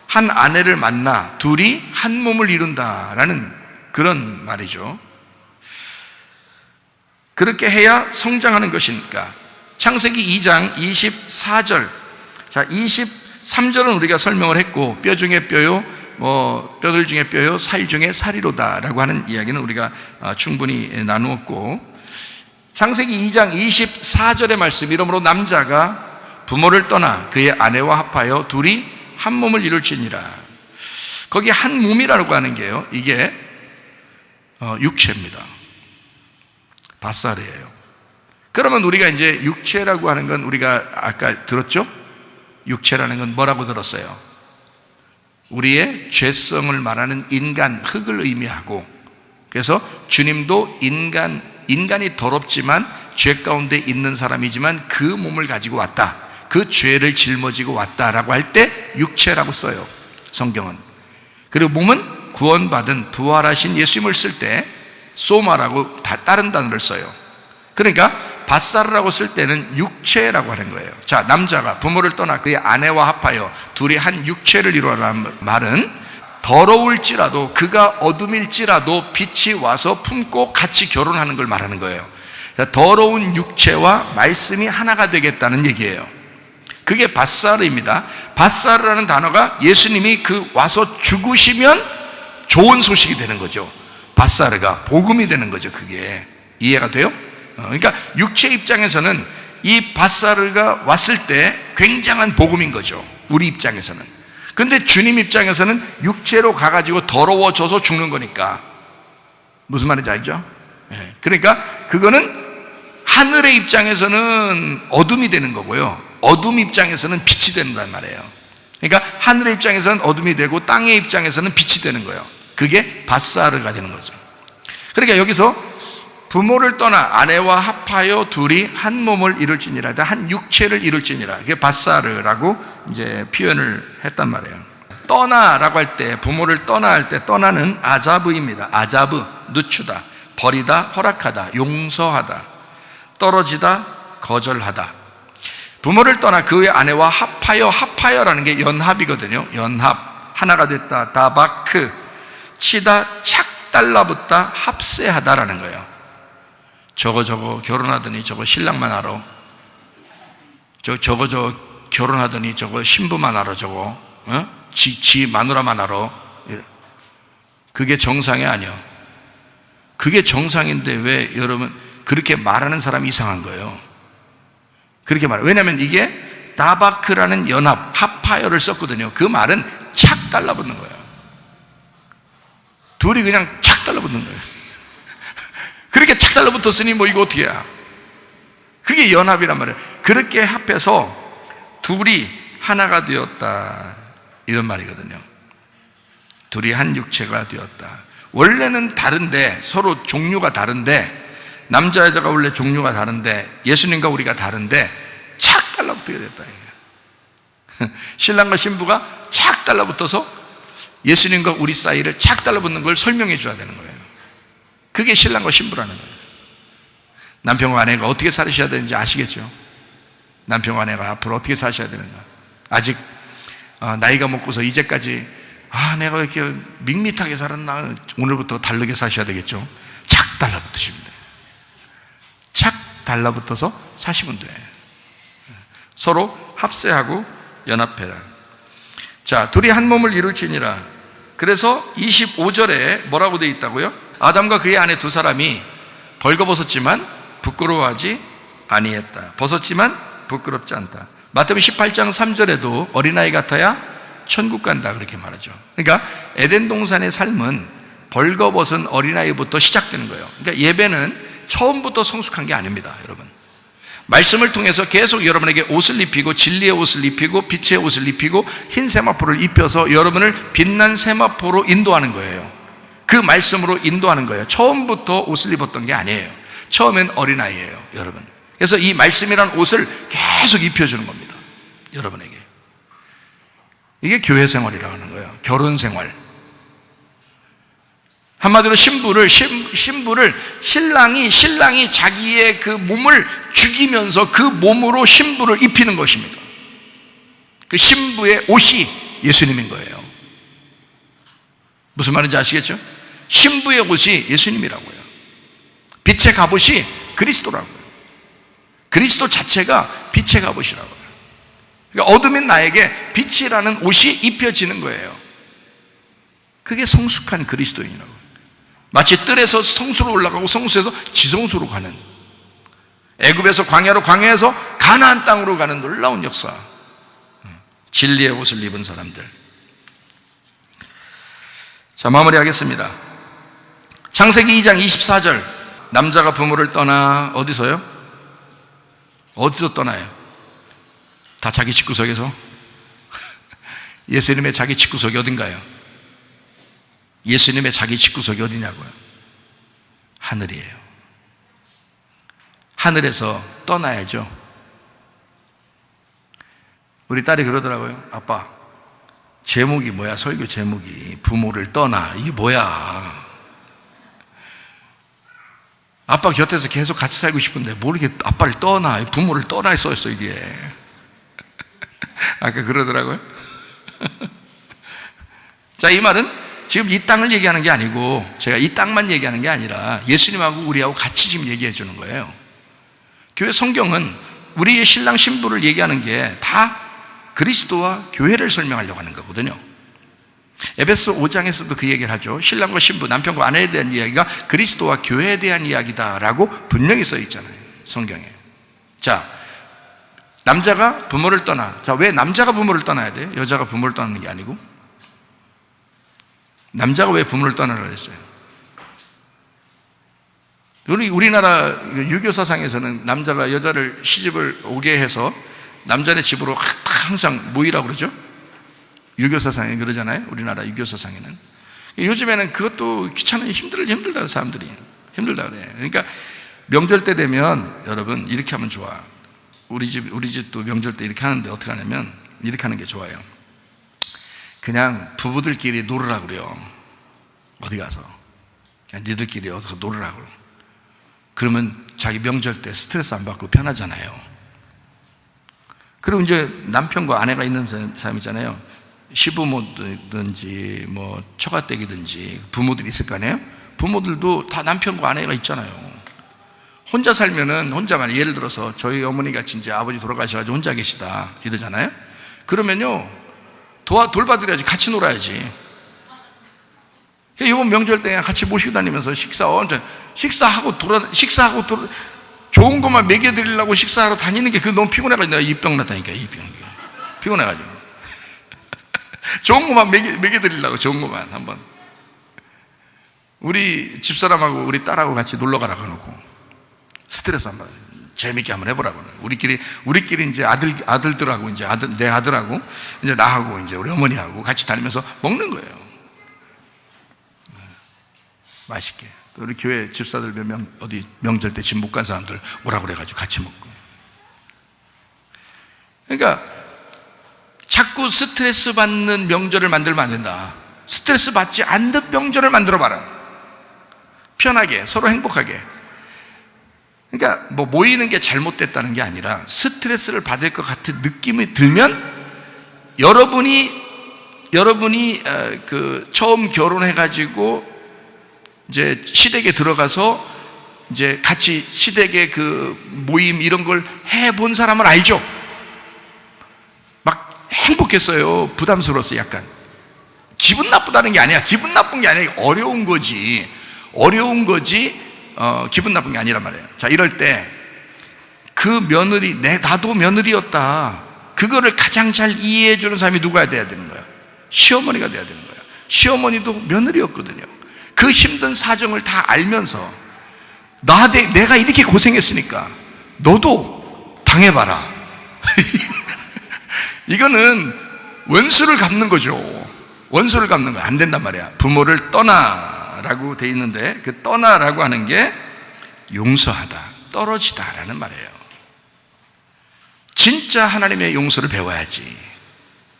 한 아내를 만나 둘이 한 몸을 이룬다라는 그런 말이죠. 그렇게 해야 성장하는 것이니까. 창세기 2장 24절. 자, 23절은 우리가 설명을 했고, 뼈 중에 뼈요 뼈들 중에 뼈요 살 중에 살이로다 라고 하는 이야기는 우리가 충분히 나누었고, 창세기 2장 24절의 말씀, 이러므로 남자가 부모를 떠나 그의 아내와 합하여 둘이 한 몸을 이룰지니라. 거기 한 몸이라고 하는 게요, 이게 육체입니다. 밧살이에요. 그러면 우리가 이제 육체라고 하는 건 우리가 아까 들었죠? 육체라는 건 뭐라고 들었어요? 우리의 죄성을 말하는 인간, 흙을 의미하고, 그래서 주님도 인간이 더럽지만 죄 가운데 있는 사람이지만 그 몸을 가지고 왔다, 그 죄를 짊어지고 왔다라고 할 때 육체라고 써요, 성경은. 그리고 몸은 구원받은 부활하신 예수님을 쓸 때 소마라고 다른 단어를 써요. 그러니까 밧살이라고 쓸 때는 육체라고 하는 거예요. 자, 남자가 부모를 떠나 그의 아내와 합하여 둘이 한 육체를 이루라는 말은 더러울지라도, 그가 어둠일지라도 빛이 와서 품고 같이 결혼하는 걸 말하는 거예요. 더러운 육체와 말씀이 하나가 되겠다는 얘기예요. 그게 밧살입니다. 밧살이라는 단어가 예수님이 그 와서 죽으시면 좋은 소식이 되는 거죠. 밧살가 복음이 되는 거죠. 그게 이해가 돼요? 그러니까 육체 입장에서는 이 밧살가 왔을 때 굉장한 복음인 거죠, 우리 입장에서는. 근데 주님 입장에서는 육체로 가가지고 더러워져서 죽는 거니까. 무슨 말인지 알죠? 그러니까 그거는 하늘의 입장에서는 어둠이 되는 거고요, 어둠 입장에서는 빛이 된단 말이에요. 그러니까 하늘의 입장에서는 어둠이 되고 땅의 입장에서는 빛이 되는 거예요. 그게 밧살가 되는 거죠. 그러니까 여기서 부모를 떠나 아내와 합하여 둘이 한 몸을 이룰지니라, 한 육체를 이룰지니라, 그게 밧살이라고 이제 표현을 했단 말이에요. 떠나라고 할 때, 부모를 떠나 할 때 떠나는 아자브입니다. 아자브, 늦추다, 버리다, 허락하다, 용서하다, 떨어지다, 거절하다. 부모를 떠나 그의 아내와 합하여, 합하여라는 게 연합이거든요. 연합, 하나가 됐다, 다바크, 치다, 착 달라붙다, 합세하다라는 거예요. 저거 결혼하더니 저거 신랑만 알아, 저거 결혼하더니 저거 신부만 알아, 저거 지 마누라만 알아. 그게 정상이 아니야. 그게 정상인데 왜 여러분 그렇게 말하는 사람이 이상한 거예요. 그렇게 말해요. 왜냐하면 이게 다바크라는 연합, 합하여를 썼거든요. 그 말은 착 달라붙는 거예요. 둘이 그냥 착 달라붙는 거예요. 그렇게 착 달라붙었으니 뭐 이거 어떻게 해야? 그게 연합이란 말이에요. 그렇게 합해서 둘이 하나가 되었다, 이런 말이거든요. 둘이 한 육체가 되었다. 원래는 다른데, 서로 종류가 다른데, 남자 여자가 원래 종류가 다른데, 예수님과 우리가 다른데 착 달라붙게 됐다. 신랑과 신부가 착 달라붙어서 예수님과 우리 사이를 착 달라붙는 걸 설명해 줘야 되는 거예요. 그게 신랑과 신부라는 거예요. 남편과 아내가 어떻게 살으셔야 되는지 아시겠죠? 남편과 아내가 앞으로 어떻게 사셔야 되는가. 아직 나이가 먹고서 이제까지 내가 왜 이렇게 밋밋하게 살았나, 오늘부터 다르게 사셔야 되겠죠. 착 달라붙으시면 돼요. 착 달라붙어서 사시면 돼. 서로 합세하고 연합해라. 자, 둘이 한 몸을 이룰지니라. 그래서 25절에 뭐라고 되어 있다고요? 아담과 그의 아내 두 사람이 벌거벗었지만 부끄러워하지 아니했다. 벗었지만 부끄럽지 않다. 마태복음 18장 3절에도 어린아이 같아야 천국 간다, 그렇게 말하죠. 그러니까 에덴 동산의 삶은 벌거벗은 어린아이부터 시작되는 거예요. 그러니까 예배는 처음부터 성숙한 게 아닙니다, 여러분. 말씀을 통해서 계속 여러분에게 옷을 입히고, 진리의 옷을 입히고, 빛의 옷을 입히고, 흰 세마포를 입혀서 여러분을 빛난 세마포로 인도하는 거예요. 그 말씀으로 인도하는 거예요. 처음부터 옷을 입었던 게 아니에요. 처음엔 어린아이예요, 여러분. 그래서 이 말씀이란 옷을 계속 입혀주는 겁니다, 여러분에게. 이게 교회 생활이라고 하는 거예요. 결혼 생활. 한마디로 신랑이 자기의 그 몸을 죽이면서 그 몸으로 신부를 입히는 것입니다. 그 신부의 옷이 예수님인 거예요. 무슨 말인지 아시겠죠? 신부의 옷이 예수님이라고요. 빛의 갑옷이 그리스도라고요. 그리스도 자체가 빛의 갑옷이라고요. 그러니까 어둠인 나에게 빛이라는 옷이 입혀지는 거예요. 그게 성숙한 그리스도인이라고. 마치 뜰에서 성수로 올라가고 성수에서 지성수로 가는, 애굽에서 광야로, 광야에서 가나안 땅으로 가는 놀라운 역사. 진리의 옷을 입은 사람들. 자, 마무리하겠습니다. 창세기 2장 24절. 남자가 부모를 떠나 어디서요? 어디서 떠나요? 다 자기 집구석에서? 예수님의 자기 집구석이 어딘가요? 예수님의 자기 집구석이 어디냐고요? 하늘이에요. 하늘에서 떠나야죠. 우리 딸이 그러더라고요. 아빠, 제목이 뭐야? 설교 제목이 부모를 떠나. 이게 뭐야? 아빠 곁에서 계속 같이 살고 싶은데 뭘 이렇게 아빠를 떠나, 부모를 떠나 써있어 이게. 아까 그러더라고요. 자, 이 말은 지금 이 땅을 얘기하는 게 아니고, 제가 이 땅만 얘기하는 게 아니라 예수님하고 우리하고 같이 지금 얘기해 주는 거예요. 교회 성경은 우리의 신랑 신부를 얘기하는 게 다 그리스도와 교회를 설명하려고 하는 거거든요. 에베소 5장에서도 그 얘기를 하죠. 신랑과 신부, 남편과 아내에 대한 이야기가 그리스도와 교회에 대한 이야기다라고 분명히 써 있잖아요, 성경에. 자, 남자가 부모를 떠나. 자, 왜 남자가 부모를 떠나야 돼요? 여자가 부모를 떠나는 게 아니고? 남자가 왜 부모를 떠나라고 했어요? 우리나라 유교 사상에서는 남자가 여자를 시집을 오게 해서 남자네 집으로 항상 모이라고 그러죠? 유교 사상에 그러잖아요. 우리나라 유교 사상에는. 요즘에는 그것도 귀찮아, 힘들다 사람들이. 힘들다 그래. 그러니까 명절 때 되면 여러분 이렇게 하면 좋아. 우리 집도 명절 때 이렇게 하는데 어떻게 하냐면 이렇게 하는 게 좋아요. 그냥 부부들끼리 놀으라고 그래요. 어디 가서 그냥 니들끼리 어디서 놀으라고. 그러면 자기 명절 때 스트레스 안 받고 편하잖아요. 그리고 이제 남편과 아내가 있는 사람 있잖아요. 시부모든지 뭐 처가댁이든지 부모들이 있을 거 아니에요. 부모들도 다 남편과 아내가 있잖아요. 혼자 살면은 혼자만, 예를 들어서 저희 어머니 같이 이제 아버지 돌아가셔가지고 혼자 계시다 이러잖아요. 그러면요 돌봐드려야지, 같이 놀아야지. 이번 명절 때 같이 모시고 다니면서 식사하고 좋은 것만 먹여드리려고 식사하러 다니는 게 너무 피곤해가지고 내가 이병 났다니까. 피곤해가지고 좋은 것만 먹여드리려고, 좋은 것만. 한번 우리 집사람하고 우리 딸하고 같이 놀러 가라고 해놓고 스트레스 한번 재밌게 한번 해보라고. 우리끼리 이제 아들들하고 이제 내 아들하고 이제 나하고 이제 우리 어머니하고 같이 다니면서 먹는 거예요. 맛있게. 또 우리 교회 집사들 몇 명 어디 명절 때 집 못 간 사람들 오라고 그래가지고 같이 먹고. 그러니까 자꾸 스트레스 받는 명절을 만들면 안 된다. 스트레스 받지 않는 명절을 만들어 봐라. 편하게, 서로 행복하게. 그러니까 뭐 모이는 게 잘못됐다는 게 아니라 스트레스를 받을 것 같은 느낌이 들면 여러분이 처음 결혼해가지고 이제 시댁에 들어가서 이제 같이 시댁의 그 모임 이런 걸 해본 사람은 알죠? 막 행복했어요. 부담스러웠어요. 약간 기분 나쁘다는 게 아니야. 기분 나쁜 게 아니라 어려운 거지. 기분 나쁜 게 아니란 말이에요. 자, 이럴 때 그 며느리, 나도 며느리였다, 그거를 가장 잘 이해해 주는 사람이 누가 돼야 되는 거야? 시어머니가 돼야 되는 거야. 시어머니도 며느리였거든요. 그 힘든 사정을 다 알면서 내가 이렇게 고생했으니까 너도 당해봐라. 이거는 원수를 갚는 거죠. 원수를 갚는 거 안 된단 말이야. 부모를 떠나라고 돼 있는데 그 떠나라고 하는 게 용서하다, 떨어지다라는 말이에요. 진짜 하나님의 용서를 배워야지.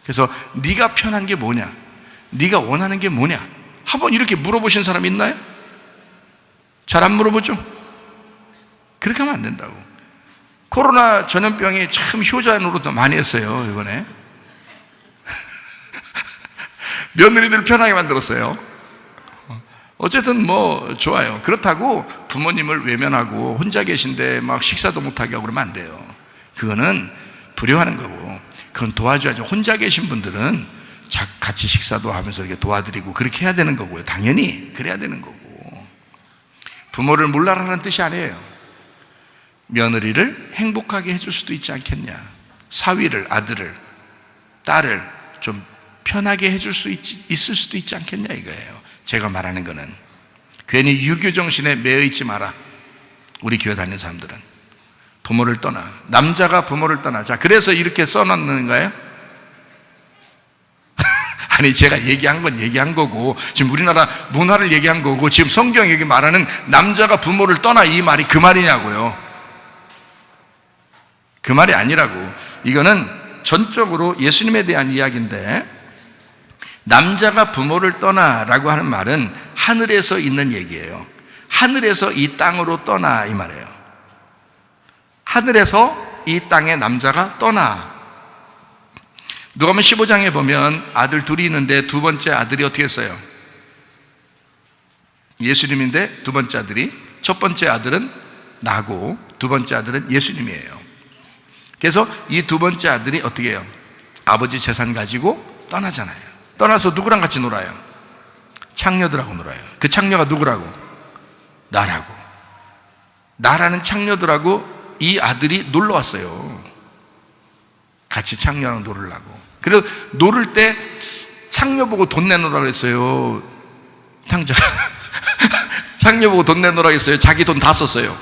그래서 네가 편한 게 뭐냐, 네가 원하는 게 뭐냐, 한번 이렇게 물어보신 사람 있나요? 잘 안 물어보죠? 그렇게 하면 안 된다고. 코로나 전염병이 참 효자 노릇도 많이 했어요, 이번에. 며느리들 편하게 만들었어요. 어쨌든 뭐 좋아요. 그렇다고 부모님을 외면하고 혼자 계신데 막 식사도 못하게 하고 그러면 안 돼요. 그거는 불효하는 거고, 그건 도와줘야죠. 혼자 계신 분들은 같이 식사도 하면서 이렇게 도와드리고 그렇게 해야 되는 거고요. 당연히 그래야 되는 거고. 부모를 몰라라는 뜻이 아니에요. 며느리를 행복하게 해줄 수도 있지 않겠냐. 사위를, 아들을, 딸을 좀 편하게 해줄 수 있을 수도 있지 않겠냐 이거예요. 제가 말하는 거는 괜히 유교 정신에 매여 있지 마라. 우리 교회 다니는 사람들은 부모를 떠나, 남자가 부모를 떠나. 자, 그래서 이렇게 써놨는가요? 아니, 제가 얘기한 건 얘기한 거고, 지금 우리나라 문화를 얘기한 거고, 지금 성경이 여기 말하는 남자가 부모를 떠나 이 말이 그 말이냐고요. 그 말이 아니라고. 이거는 전적으로 예수님에 대한 이야기인데, 남자가 부모를 떠나라고 하는 말은 하늘에서 있는 얘기예요. 하늘에서 이 땅으로 떠나 이 말이에요. 하늘에서 이 땅에 남자가 떠나. 누가복음 15장에 보면 아들 둘이 있는데 두 번째 아들이 어떻게 했어요? 예수님인데 두 번째 아들이, 첫 번째 아들은 나고 두 번째 아들은 예수님이에요. 그래서 이 두 번째 아들이 어떻게 해요? 아버지 재산 가지고 떠나잖아요. 떠나서 누구랑 같이 놀아요? 창녀들하고 놀아요. 그 창녀가 누구라고? 나라고. 나라는 창녀들하고 이 아들이 놀러 왔어요. 같이 창녀랑 놀으려고. 그래서 놀을 때 창녀 보고 돈 내놓으라 그랬어요. 창녀 보고 돈 내놓으라 그랬어요. 자기 돈 다 썼어요.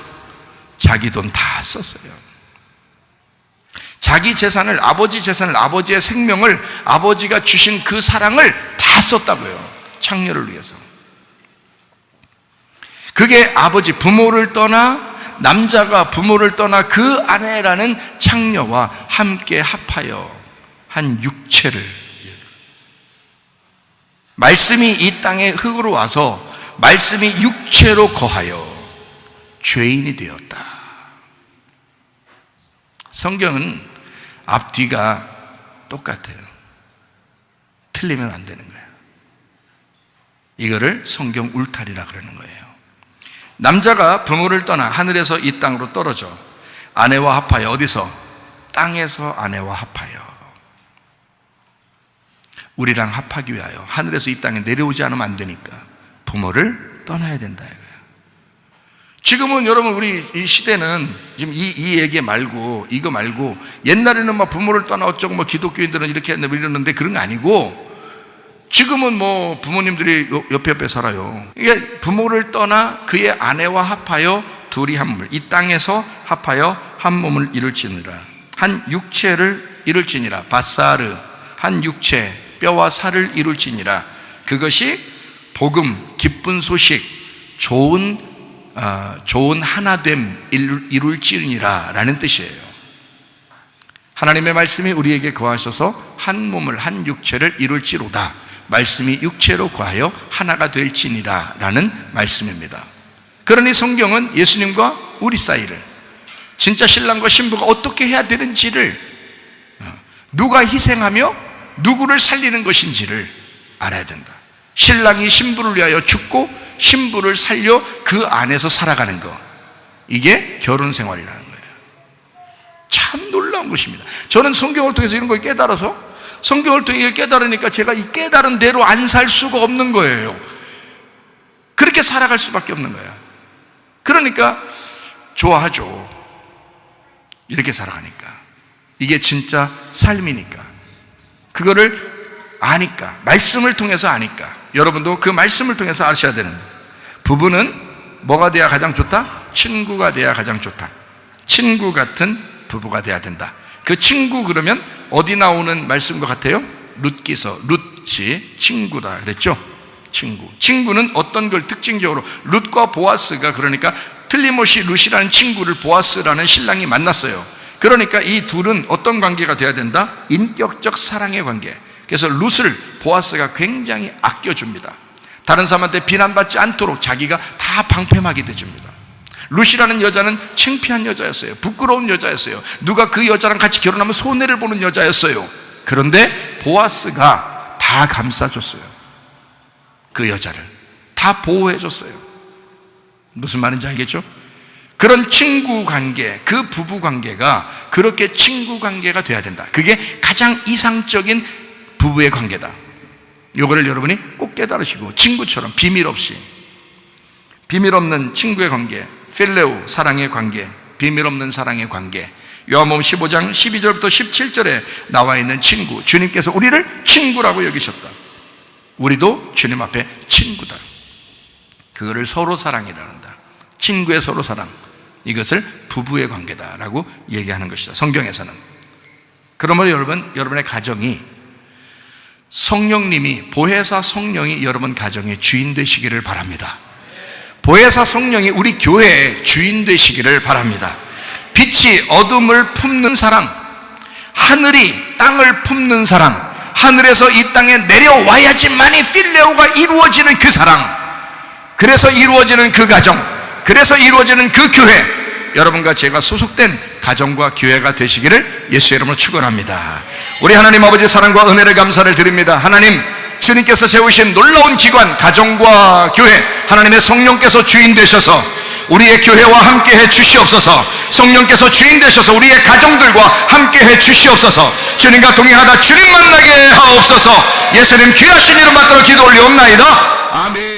자기 돈 다 썼어요. 자기 재산을, 아버지 재산을, 아버지의 생명을, 아버지가 주신 그 사랑을 다 썼다고요. 창녀를 위해서. 그게 아버지, 부모를 떠나, 남자가 부모를 떠나 그 아내라는 창녀와 함께 합하여 한 육체를, 말씀이 이 땅에 흙으로 와서 말씀이 육체로 거하여 죄인이 되었다. 성경은 앞뒤가 똑같아요. 틀리면 안 되는 거예요. 이거를 성경 울타리라 그러는 거예요. 남자가 부모를 떠나 하늘에서 이 땅으로 떨어져 아내와 합하여, 어디서? 땅에서 아내와 합하여. 우리랑 합하기 위하여 하늘에서 이 땅에 내려오지 않으면 안 되니까 부모를 떠나야 된다 이거예요. 지금은 여러분, 우리 이 시대는 지금 이 얘기 말고, 이거 말고, 옛날에는 막 부모를 떠나 어쩌고 뭐 기독교인들은 이렇게 했는데 이러는데 그런 거 아니고, 지금은 뭐 부모님들이 옆에 살아요. 이게 부모를 떠나 그의 아내와 합하여 둘이 한 몸을, 이 땅에서 합하여 한 몸을 이룰지니라. 한 육체를 이룰지니라. 바사르, 한 육체, 뼈와 살을 이룰지니라. 그것이 복음, 기쁜 소식, 좋은 하나됨 이룰지니라 라는 뜻이에요. 하나님의 말씀이 우리에게 거하셔서 한 몸을, 한 육체를 이룰지로다. 말씀이 육체로 거하여 하나가 될지니라 라는 말씀입니다. 그러니 성경은 예수님과 우리 사이를, 진짜 신랑과 신부가 어떻게 해야 되는지를, 누가 희생하며 누구를 살리는 것인지를 알아야 된다. 신랑이 신부를 위하여 죽고 신부를 살려 그 안에서 살아가는 것, 이게 결혼 생활이라는 거예요. 참 놀라운 것입니다. 저는 성경을 통해서 이런 걸 깨달아서, 성경을 통해 이걸 깨달으니까 제가 이 깨달은 대로 안 살 수가 없는 거예요. 그렇게 살아갈 수밖에 없는 거예요. 그러니까 좋아하죠. 이렇게 살아가니까. 이게 진짜 삶이니까. 그거를 아니까, 말씀을 통해서 아니까. 여러분도 그 말씀을 통해서 아셔야 되는 거예요. 부부는 뭐가 돼야 가장 좋다? 친구가 돼야 가장 좋다. 친구 같은 부부가 돼야 된다. 그 친구, 그러면 어디 나오는 말씀과 같아요? 룻기서, 룻이 친구다 그랬죠? 친구. 친구는 어떤 걸 특징적으로, 룻과 보아스가, 그러니까 틀림없이 룻이라는 친구를 보아스라는 신랑이 만났어요. 그러니까 이 둘은 어떤 관계가 돼야 된다? 인격적 사랑의 관계. 그래서 룻을 보아스가 굉장히 아껴줍니다. 다른 사람한테 비난받지 않도록 자기가 다 방패막이 돼줍니다. 룻이라는 여자는 창피한 여자였어요. 부끄러운 여자였어요. 누가 그 여자랑 같이 결혼하면 손해를 보는 여자였어요. 그런데 보아스가 다 감싸줬어요. 그 여자를 다 보호해줬어요. 무슨 말인지 알겠죠? 그런 친구 관계, 그 부부 관계가 그렇게 친구 관계가 돼야 된다. 그게 가장 이상적인 부부의 관계다. 요거를 여러분이 꼭 깨달으시고, 친구처럼 비밀 없이, 비밀 없는 친구의 관계, 필레오, 사랑의 관계, 비밀 없는 사랑의 관계. 요한복음 15장 12절부터 17절에 나와 있는 친구, 주님께서 우리를 친구라고 여기셨다. 우리도 주님 앞에 친구다. 그거를 서로 사랑이란다. 친구의 서로 사랑, 이것을 부부의 관계다라고 얘기하는 것이다, 성경에서는. 그러므로 여러분의 가정이 성령님이, 보혜사 성령이 여러분 가정의 주인 되시기를 바랍니다. 보혜사 성령이 우리 교회의 주인 되시기를 바랍니다. 빛이 어둠을 품는 사랑, 하늘이 땅을 품는 사랑, 하늘에서 이 땅에 내려와야지만이 필레오가 이루어지는 그 사랑, 그래서 이루어지는 그 가정, 그래서 이루어지는 그 교회, 여러분과 제가 소속된 가정과 교회가 되시기를 예수의 이름으로 축원합니다. 우리 하나님 아버지 사랑과 은혜를 감사를 드립니다. 하나님, 주님께서 세우신 놀라운 기관, 가정과 교회, 하나님의 성령께서 주인 되셔서 우리의 교회와 함께해 주시옵소서. 성령께서 주인 되셔서 우리의 가정들과 함께해 주시옵소서. 주님과 동행하다 주님 만나게 하옵소서. 예수님 귀하신 이름 받들어 기도 올리옵나이다. 아멘.